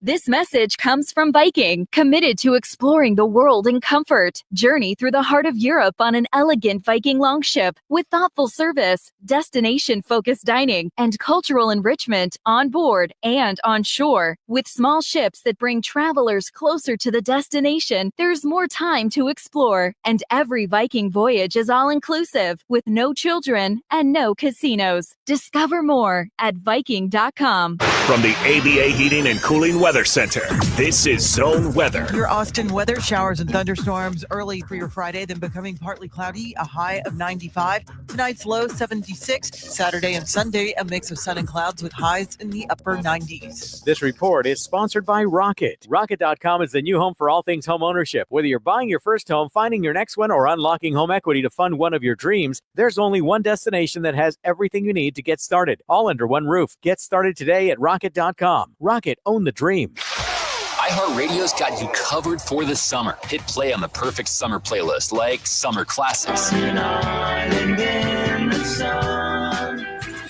This message comes from Viking, committed to exploring the world in comfort. Journey through the heart of Europe on an elegant Viking longship with thoughtful service, destination-focused dining, and cultural enrichment on board and on shore. With small ships that bring travelers closer to the destination, there's more time to explore. And every Viking voyage is all-inclusive, with no children and no casinos. Discover more at Viking.com. From the ABA Heating and Cooling Weather Center, this is Zone Weather. Your Austin weather, showers and thunderstorms early for your Friday, then becoming partly cloudy, a high of 95. Tonight's low 76. Saturday and Sunday, a mix of sun and clouds with highs in the upper 90s. This report is sponsored by Rocket. Rocket.com is the new home for all things home ownership. Whether you're buying your first home, finding your next one, or unlocking home equity to fund one of your dreams, there's only one destination that has everything you need to get started, all under one roof. Get started today at Rocket.com. Rocket, own the dream. iHeartRadio's got you covered for the summer. Hit play on the perfect summer playlist like Summer Classics.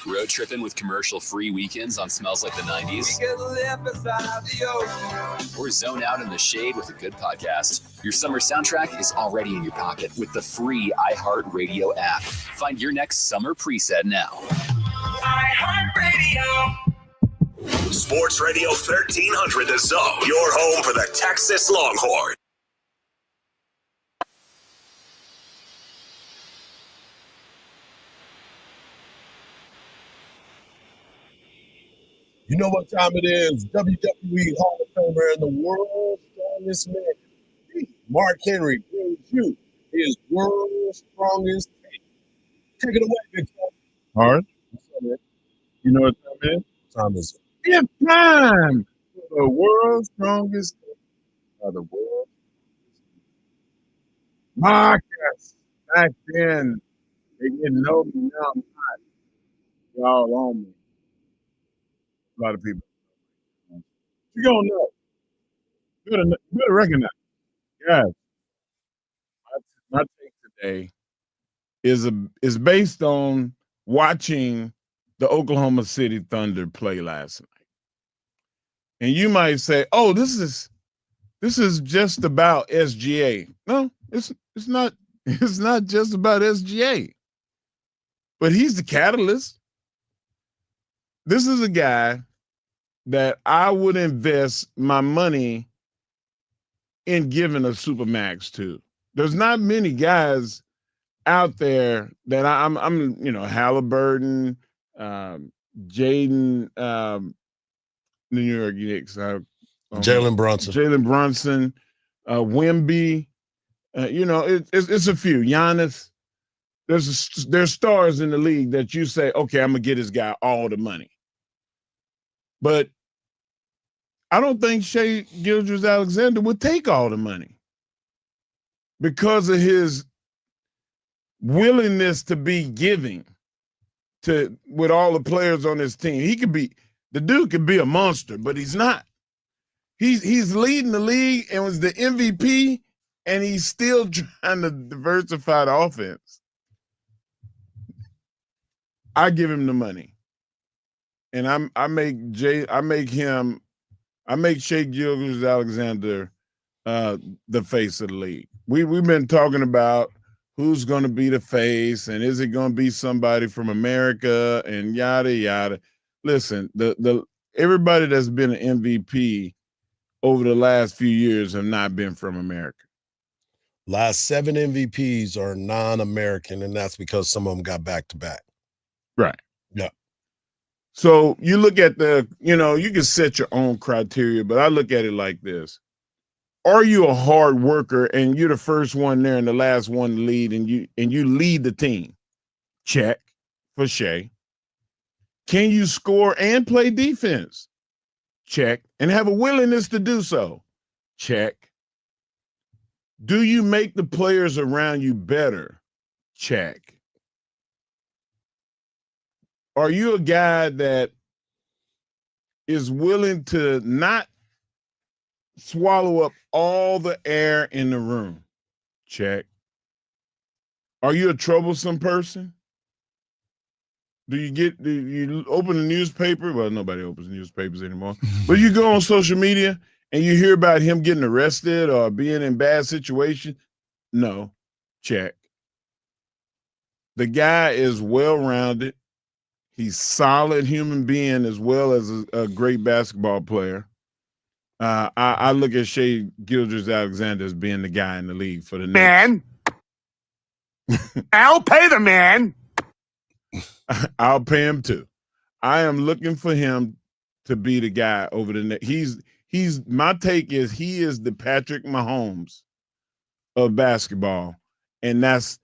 Road tripping with commercial-free weekends on Smells Like the 90s. Or zone out in the shade with a good podcast. Your summer soundtrack is already in your pocket with the free iHeartRadio app. Find your next summer preset now. iHeartRadio. Sports Radio 1300 The Zone, your home for the Texas Longhorn. You know what time it is? WWE Hall of Famer and the world's strongest man, Mark Henry, brings shoot is world's strongest take. Take it away, big fella. Hard. You know what time is? Time is It's time for the world's strongest take. The world. Marcus. Back then, they didn't know me. Now I'm not. Y'all on me. A lot of people. You gonna know. You better recognize. Guys, my take today is based on watching the Oklahoma City Thunder play last night. And you might say, "Oh, this is just about SGA." No, it's not. It's not just about SGA. But he's the catalyst. This is a guy that I would invest my money in giving a supermax to. There's not many guys out there that I'm Halliburton, Jaden, New York Knicks, Jalen Brunson, Wemby, it's a few. Giannis. There's stars in the league that you say, okay, I'm gonna get this guy all the money. But I don't think Shai Gilgeous-Alexander would take all the money because of his willingness to be giving with all the players on his team. The dude could be a monster, but he's not. He's leading the league and was the MVP, and he's still trying to diversify the offense. I give him the money, and I make Shai Gilgeous-Alexander the face of the league. We've been talking about who's going to be the face, and is it going to be somebody from America, and yada yada. Listen, the everybody that's been an MVP over the last few years have not been from America. Last 7 MVPs are non-American, and that's because some of them got back-to-back. Right. Yeah. So you look at you can set your own criteria, but I look at it like this. Are you a hard worker and you're the first one there and the last one to lead, and you lead the team? Check for Shai. Can you score and play defense? Check. And have a willingness to do so? Check. Do you make the players around you better? Check. Are you a guy that is willing to not swallow up all the air in the room? Check. Are you a troublesome person? Do you open the newspaper? Well, nobody opens newspapers anymore. But you go on social media and you hear about him getting arrested or being in bad situations? No. Check. The guy is well-rounded. He's solid human being as well as a great basketball player. I look at Shai Gilgeous-Alexander as being the guy in the league for the man. I'll pay the man. I'll pay him too. I am looking for him to be the guy over the net. My take is he is the Patrick Mahomes of basketball, and that's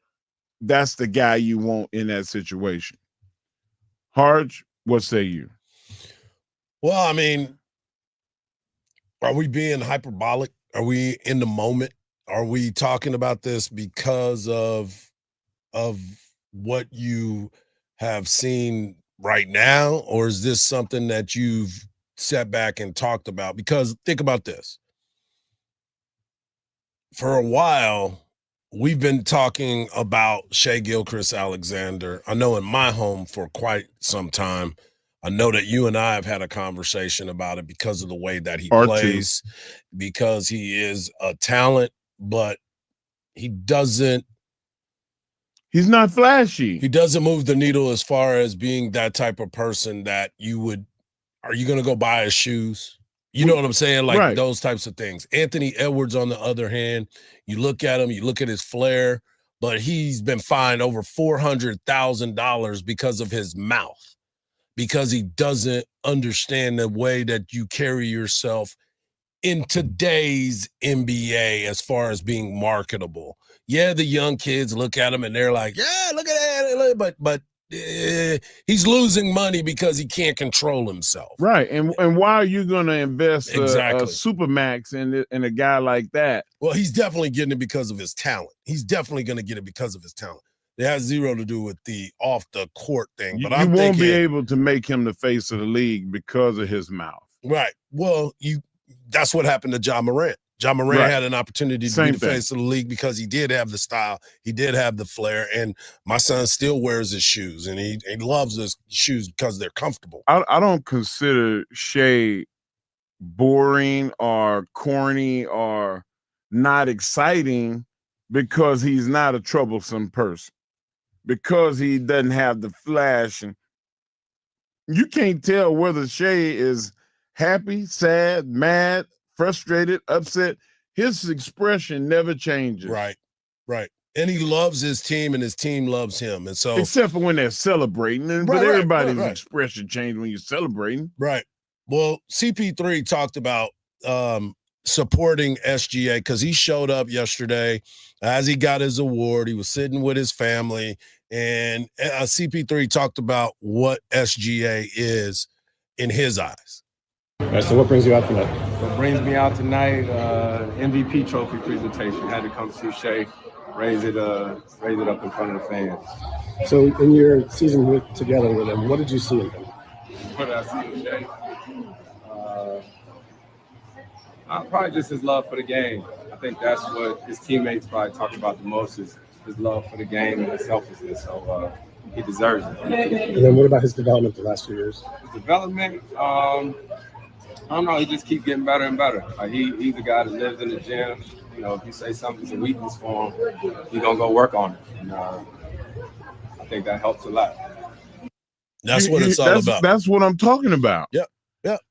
the guy you want in that situation. Hardge, what say you? Well, I mean, are we being hyperbolic? Are we in the moment? Are we talking about this because of what you have seen right now? Or is this something that you've sat back and talked about? Because think about this. For a while, we've been talking about Shai Gilgeous-Alexander. I know in my home for quite some time. I know that you and I have had a conversation about it because of the way that he plays, because he is a talent, but he's not flashy. He doesn't move the needle as far as being that type of person that are you going to go buy his shoes? You know what I'm saying? Like right. Those types of things. Anthony Edwards, on the other hand, you look at him, you look at his flair, but he's been fined over $400,000 because of his mouth, because he doesn't understand the way that you carry yourself in today's NBA as far as being marketable. Yeah, the young kids look at him and they're like, yeah, look at that. But he's losing money because he can't control himself. Right. And why are you going to invest a Supermax in a guy like that? Well, he's definitely getting it because of his talent. He's definitely going to get it because of his talent. It has zero to do with the off the court thing. But you won't be able to make him the face of the league because of his mouth. Right. Well, that's what happened to Ja Morant. Ja Morant had an opportunity to be the face of the league because he did have the style, he did have the flair, and my son still wears his shoes, and he loves his shoes because they're comfortable. I don't consider Shea boring or corny or not exciting because he's not a troublesome person, because he doesn't have the flash, and you can't tell whether Shea is happy, sad, mad, frustrated, upset. His expression never changes. Right. And he loves his team, and his team loves him. And so, except for when they're celebrating, but everybody's expression changes when you're celebrating. Right. Well, CP3 talked about supporting SGA because he showed up yesterday as he got his award. He was sitting with his family, and CP3 talked about what SGA is in his eyes. All right, so what brings you out tonight? What brings me out tonight, MVP trophy presentation. Had to come see Shea, raise it up in front of the fans. So in your season together with him, what did you see in him? What did I see in Shea? Probably just his love for the game. I think that's what his teammates probably talk about the most is his love for the game and his selflessness. So he deserves it. And then what about his development the last 2 years? His development, I don't know. He just keeps getting better and better. He's the guy that lives in the gym. You know, if you say something's a weakness for him, he's gonna go work on it. And I think that helps a lot. That's what it's all about. That's what I'm talking about. Yep.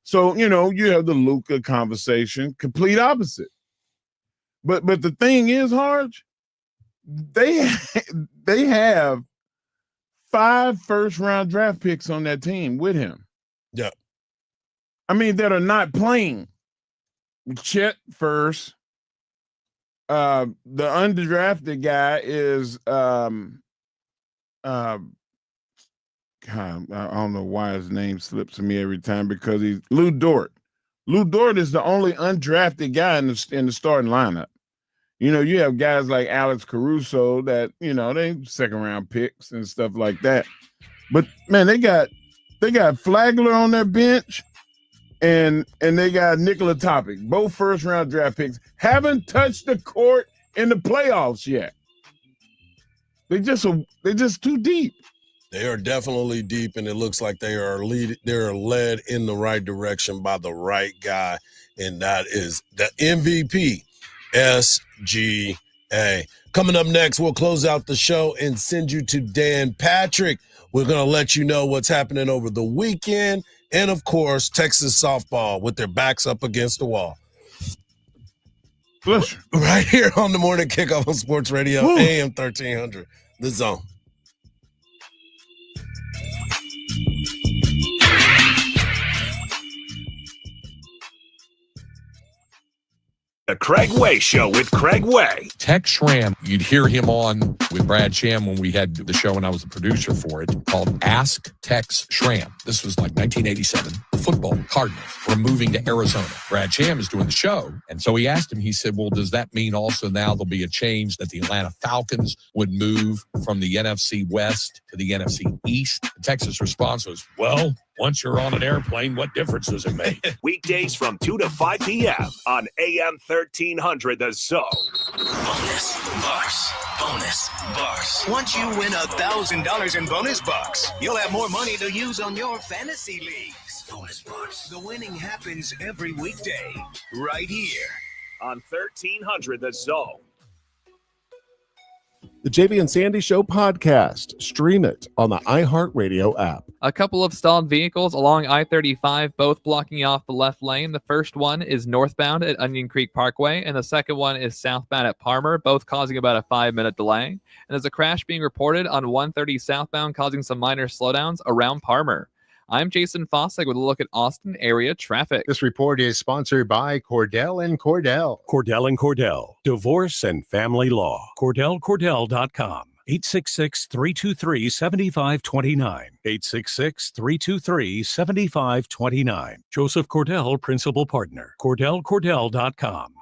So you have the Luka conversation, complete opposite. But the thing is, Hardge, they have 5 first-round draft picks on that team with him. Yeah. I mean, that are not playing. Chet first. The undrafted guy is God, I don't know why his name slips to me every time because he's Lou Dort. Lou Dort is the only undrafted guy in the starting lineup. You have guys like Alex Caruso that, they second-round picks and stuff like that. But man, they got Flagler on their bench. And they got Nikola Topic, both first-round draft picks, haven't touched the court in the playoffs yet. They're just too deep. They are definitely deep, and it looks like they're led in the right direction by the right guy, and that is the MVP, SGA. Coming up next, we'll close out the show and send you to Dan Patrick. We're going to let you know what's happening over the weekend. And, of course, Texas softball with their backs up against the wall. Bless you. Right here on the Morning Kickoff on Sports Radio, AM 1300, The Zone. The Craig Way Show with Craig Way. Tex Schramm, you'd hear him on with Brad Sham when we had the show and I was the producer for it, called Ask Tex Schramm. This was like 1987. The football Cardinals were moving to Arizona. Brad Sham is doing the show. And so he asked him, he said, well, does that mean also now there'll be a change that the Atlanta Falcons would move from the NFC West to the NFC East? The Texas response was, well, once you're on an airplane, what difference does it make? Weekdays from 2 to 5 p.m. on AM 1300 The Zone. Bonus bucks. Once you win $1,000 in bonus bucks, you'll have more money to use on your fantasy leagues. Bonus bucks. The winning happens every weekday, right here on 1300 The Zone. The JV and Sandy Show podcast. Stream it on the iHeartRadio app. A couple of stalled vehicles along I-35, both blocking off the left lane. The first one is northbound at Onion Creek Parkway, and the second one is southbound at Palmer, both causing about a 5-minute delay. And there's a crash being reported on 130 southbound, causing some minor slowdowns around Palmer. I'm Jason Fossig with a look at Austin area traffic. This report is sponsored by Cordell and Cordell. Cordell and Cordell, Divorce and Family Law. CordellCordell.com. 866-323-7529. 866-323-7529. Joseph Cordell, Principal Partner. CordellCordell.com.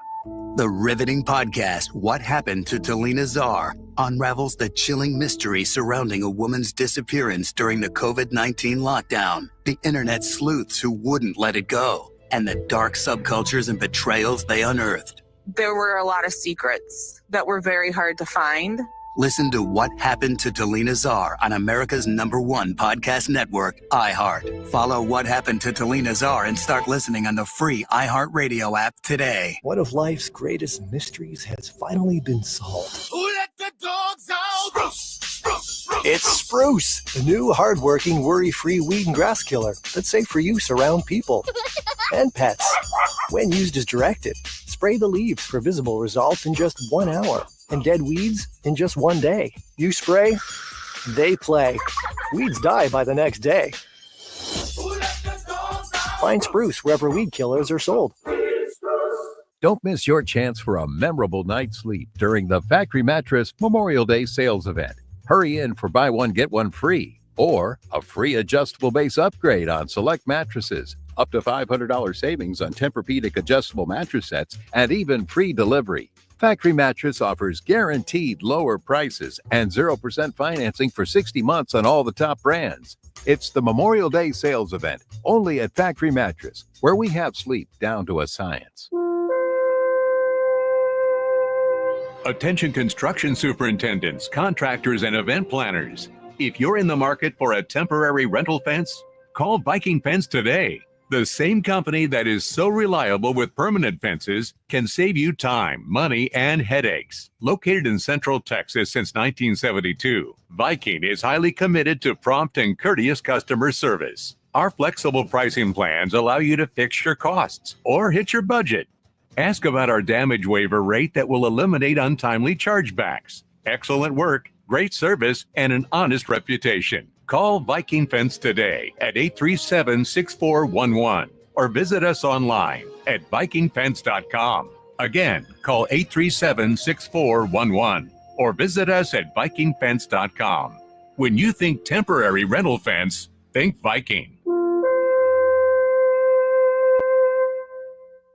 The riveting podcast, What Happened to Talina Czar, unravels the chilling mystery surrounding a woman's disappearance during the COVID-19 lockdown, the internet sleuths who wouldn't let it go, and the dark subcultures and betrayals they unearthed. There were a lot of secrets that were very hard to find. Listen to What Happened to Talina Czar on America's #1 podcast network, iHeart. Follow What Happened to Talina Czar and start listening on the free iHeartRadio app today. One of life's greatest mysteries has finally been solved. Who let the dogs out? It's Spruce, the new hard-working, worry-free weed and grass killer that's safe for use around people and pets. When used as directed, spray the leaves for visible results in just 1 hour and dead weeds in just 1 day. You spray, they play. Weeds die by the next day. Find Spruce wherever weed killers are sold. Don't miss your chance for a memorable night's sleep during the Factory Mattress Memorial Day sales event. Hurry in for buy one, get one free, or a free adjustable base upgrade on select mattresses, up to $500 savings on Tempur-Pedic adjustable mattress sets, and even free delivery. Factory Mattress offers guaranteed lower prices and 0% financing for 60 months on all the top brands. It's the Memorial Day sales event, only at Factory Mattress, where we have sleep down to a science. Attention construction superintendents, contractors, and event planners. If you're in the market for a temporary rental fence, call Viking Fence today. The same company that is so reliable with permanent fences can save you time, money, and headaches. Located in Central Texas since 1972, Viking is highly committed to prompt and courteous customer service. Our flexible pricing plans allow you to fix your costs or hit your budget. Ask about our damage waiver rate that will eliminate untimely chargebacks. Excellent work, great service, and an honest reputation. Call Viking Fence today at 837-6411 or visit us online at vikingfence.com. Again, call 837-6411 or visit us at vikingfence.com. When you think temporary rental fence, think Viking.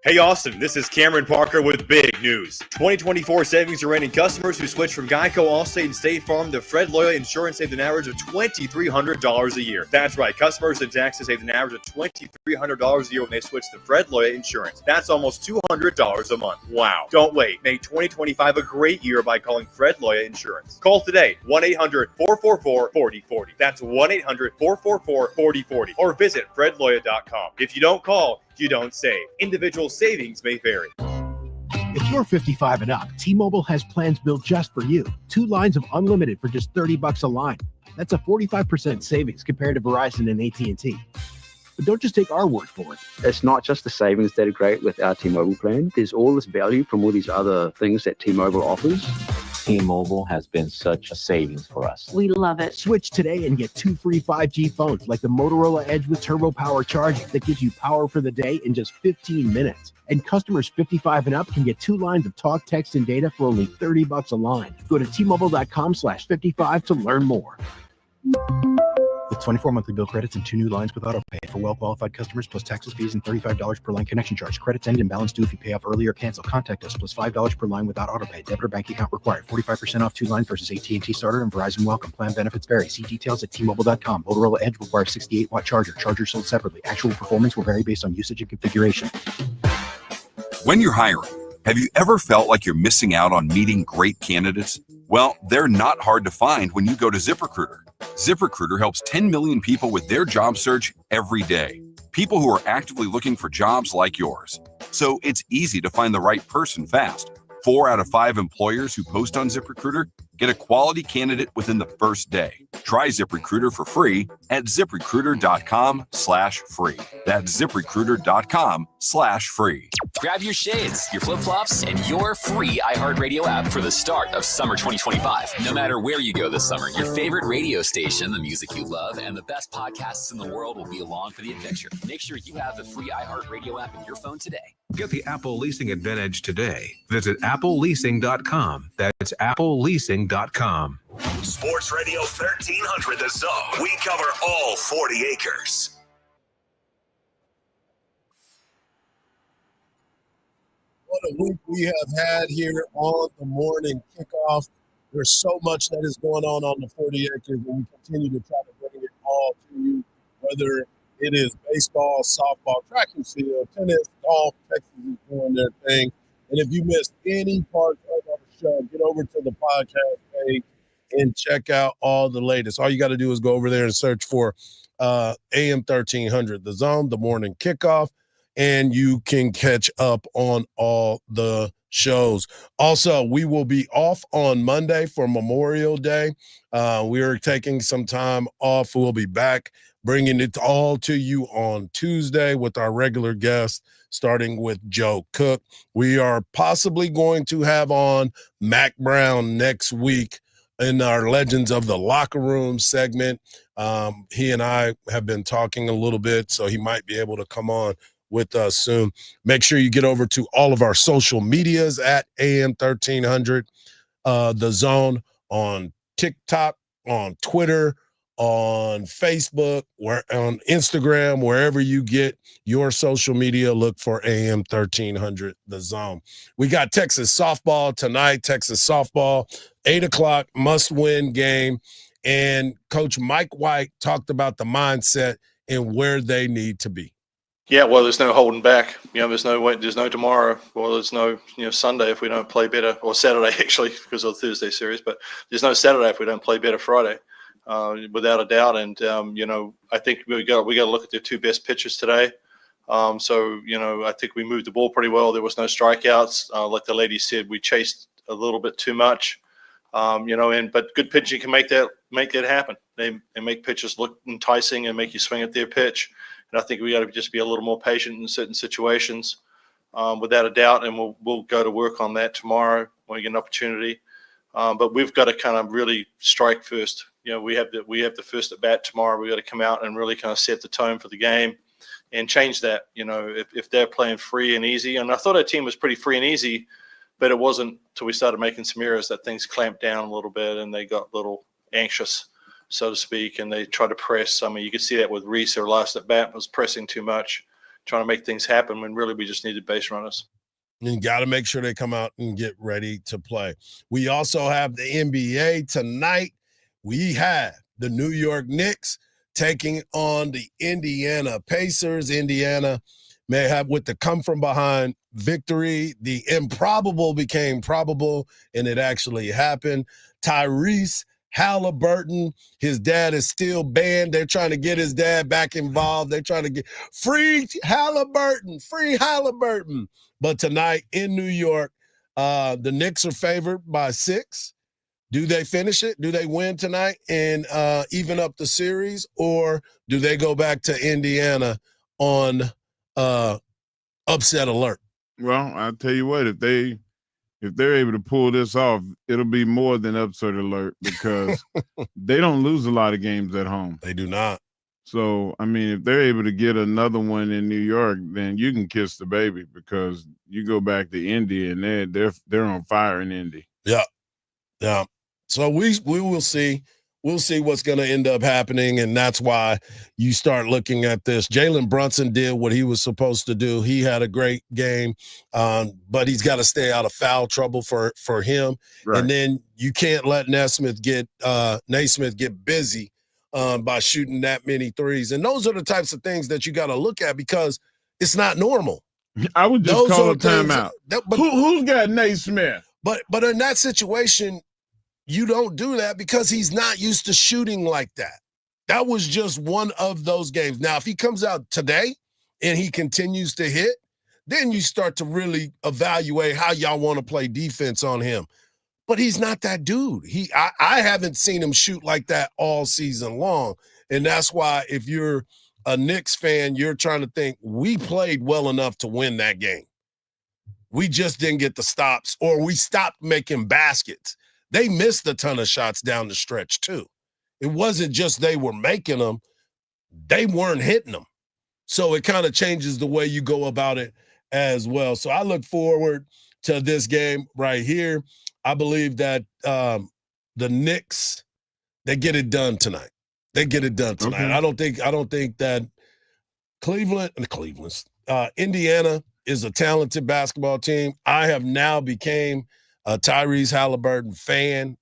Hey Austin, this is Cameron Parker with big news. 2024 savings are ending. Customers who switch from Geico, Allstate, and State Farm to Fred Loya Insurance saved an average of $2,300 a year. That's right, customers in Texas saved an average of $2,300 a year when they switch to Fred Loya Insurance. That's almost $200 a month. Wow. Don't wait. Make 2025 a great year by calling Fred Loya Insurance. Call today, 1-800-444-4040. That's 1-800-444-4040. Or visit fredloya.com. If you don't call, you don't save. Individual savings may vary. If you're 55 and up, T-Mobile has plans built just for you. 2 lines of unlimited for just $30 a line. That's a 45% savings compared to Verizon and AT&T. But don't just take our word for it. It's not just the savings that are great with our T-Mobile plan. There's all this value from all these other things that T-Mobile offers. T-Mobile has been such a savings for us. We love it. Switch today and get 2 free 5G phones like the Motorola Edge with Turbo Power charging that gives you power for the day in just 15 minutes. And customers 55 and up can get 2 lines of talk, text, and data for only $30 a line. Go to T-Mobile.com/55 to learn more. With 24 monthly bill credits and 2 new lines with autopay for well-qualified customers, plus taxes, fees, and $35 per line connection charge. Credits end and balance due if you pay off early or cancel. Contact us, plus $5 per line without autopay. Debit or bank account required. 45% off 2 lines versus AT&T Starter and Verizon Welcome. Plan benefits vary. See details at T-Mobile.com. Motorola Edge requires 68-watt charger. Chargers sold separately. Actual performance will vary based on usage and configuration. When you're hiring, have you ever felt like you're missing out on meeting great candidates? Well, they're not hard to find when you go to ZipRecruiter. ZipRecruiter helps 10 million people with their job search every day. People who are actively looking for jobs like yours. So it's easy to find the right person fast. 4 out of 5 employers who post on ZipRecruiter get a quality candidate within the first day. Try ZipRecruiter for free at ZipRecruiter.com/free. That's ZipRecruiter.com/free. Grab your shades, your flip-flops, and your free iHeartRadio app for the start of summer 2025. No matter where you go this summer, your favorite radio station, the music you love, and the best podcasts in the world will be along for the adventure. Make sure you have the free iHeartRadio app in your phone today. Get the Apple Leasing Advantage today. Visit appleleasing.com. That's appleleasing.com. Sports Radio 1300 The Zone. We cover all 40 acres. What a week we have had here on the morning kickoff. There's so much that is going on the 40 acres, and we continue to try to bring it all to you, whether it is baseball, softball, track and field, tennis, golf. Texas is doing their thing. And if you missed any part of our show, get over to the podcast page and check out all the latest. All you got to do is go over there and search for AM 1300, The Zone, the morning kickoff, and you can catch up on all the shows. Also, we will be off on Monday for Memorial Day. We are taking some time off. We'll be back bringing it all to you on Tuesday with our regular guests, starting with Joe Cook. We are possibly going to have on Mac Brown next week in our Legends of the Locker Room segment. He and I have been talking a little bit, so he might be able to come on with us soon. Make sure you get over to all of our social medias at AM 1300, The Zone, on TikTok, on Twitter, on Facebook, on Instagram, wherever you get your social media, look for AM 1300, The Zone. We got Texas softball tonight. Texas softball, 8 o'clock, must-win game. And Coach Mike White talked about the mindset and where they need to be. Yeah, well, there's no holding back. There's no tomorrow, or there's no Sunday if we don't play better, or Saturday actually because of the Thursday series. But there's no Saturday if we don't play better Friday, without a doubt. And I think we got to look at the two best pitchers today. I think we moved the ball pretty well. There was no strikeouts. Like the lady said, we chased a little bit too much. But good pitching can make that happen. They make pitchers look enticing and make you swing at their pitch. And I think we got to just be a little more patient in certain situations, without a doubt. And we'll go to work on that tomorrow when we get an opportunity. But we've got to kind of really strike first. We have the first at bat tomorrow. We got to come out and really kind of set the tone for the game and change that. If they're playing free and easy, and I thought our team was pretty free and easy, but it wasn't till we started making some errors that things clamped down a little bit and they got a little anxious, so to speak, and they tried to press. I mean, you could see that with Reese. Their last at bat was pressing too much, trying to make things happen when really we just needed base runners. You got to make sure they come out and get ready to play. We also have the NBA tonight. We have the New York Knicks taking on the Indiana Pacers. Indiana may have, with the come from behind victory, the improbable became probable, and it actually happened. Tyrese Halliburton, his dad is still banned. They're trying to get his dad back involved. They're trying to get free Halliburton. But tonight in New York, the Knicks are favored by 6. Do they finish it? Do they win tonight and even up the series, or do they go back to Indiana on upset alert? Well, I'll tell you what, if they're able to pull this off, it'll be more than upset alert because they don't lose a lot of games at home. They do not. So, I mean, if they're able to get another one in New York, then you can kiss the baby because you go back to Indy and they're on fire in Indy. Yeah. Yeah. So we will see. We'll see what's going to end up happening, and that's why you start looking at this. Jalen Brunson did what he was supposed to do. He had a great game, but he's got to stay out of foul trouble for him. Right. And then you can't let Naismith get busy by shooting that many threes. And those are the types of things that you got to look at because it's not normal. I would just call a timeout. Who's got Naismith? But in that situation, you don't do that because he's not used to shooting like that. That was just one of those games. Now, if he comes out today and he continues to hit, then you start to really evaluate how y'all want to play defense on him. But he's not that dude. I haven't seen him shoot like that all season long. And that's why if you're a Knicks fan, you're trying to think, we played well enough to win that game. We just didn't get the stops, or we stopped making baskets. They missed a ton of shots down the stretch too. It wasn't just they were making them, they weren't hitting them. So it kind of changes the way you go about it as well. So I look forward to this game right here. I believe that the Knicks, they get it done tonight. They get it done tonight. Okay. I don't think that Indiana is a talented basketball team. I have now became a Tyrese Halliburton fan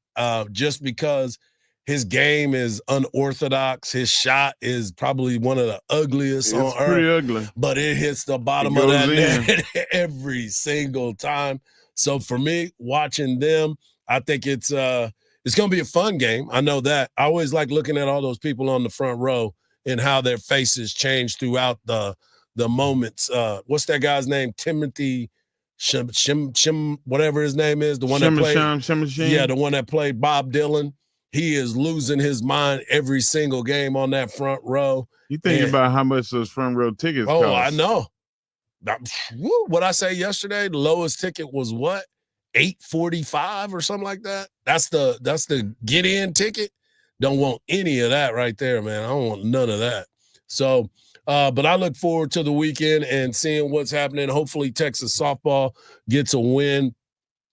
just because his game is unorthodox. His shot is probably one of the ugliest on earth. It's pretty ugly. But it hits the bottom of that net every single time. So for me, watching them, I think it's going to be a fun game. I know that. I always like looking at all those people on the front row and how their faces change throughout the moments. What's that guy's name? Timothy Shim, whatever his name is, the one that played. Yeah, the one that played Bob Dylan. He is losing his mind every single game on that front row. You think about how much those front row tickets cost. I know. What I say yesterday, the lowest ticket was what? $8.45 or something like that. That's the get in ticket. Don't want any of that right there, man. I don't want none of that. So, but I look forward to the weekend and seeing what's happening. Hopefully Texas softball gets a win.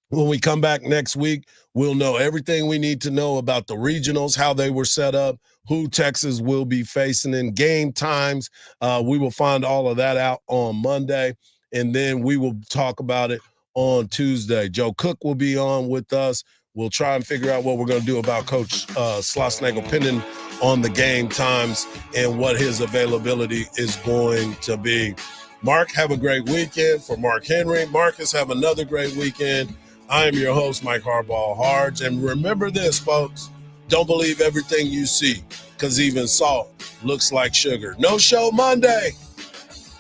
When we come back next week, we'll know everything we need to know about the regionals, how they were set up, who Texas will be facing in game times. We will find all of that out on Monday, and then we will talk about it on Tuesday. Joe Cook will be on with us. We'll try and figure out what we're going to do about Coach Schlossnagle, depending on the game times and what his availability is going to be. Mark, have a great weekend. For Mark Henry, Marcus, have another great weekend. I am your host, Mike Hardball Hardge. And remember this, folks, don't believe everything you see, because even salt looks like sugar. No show Monday.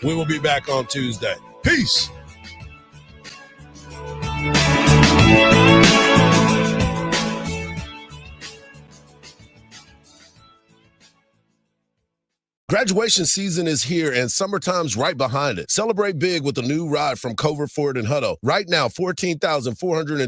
We will be back on Tuesday. Peace. Graduation season is here and summertime's right behind it. Celebrate big with a new ride from Cover Ford and Hutto. Right now, 14,420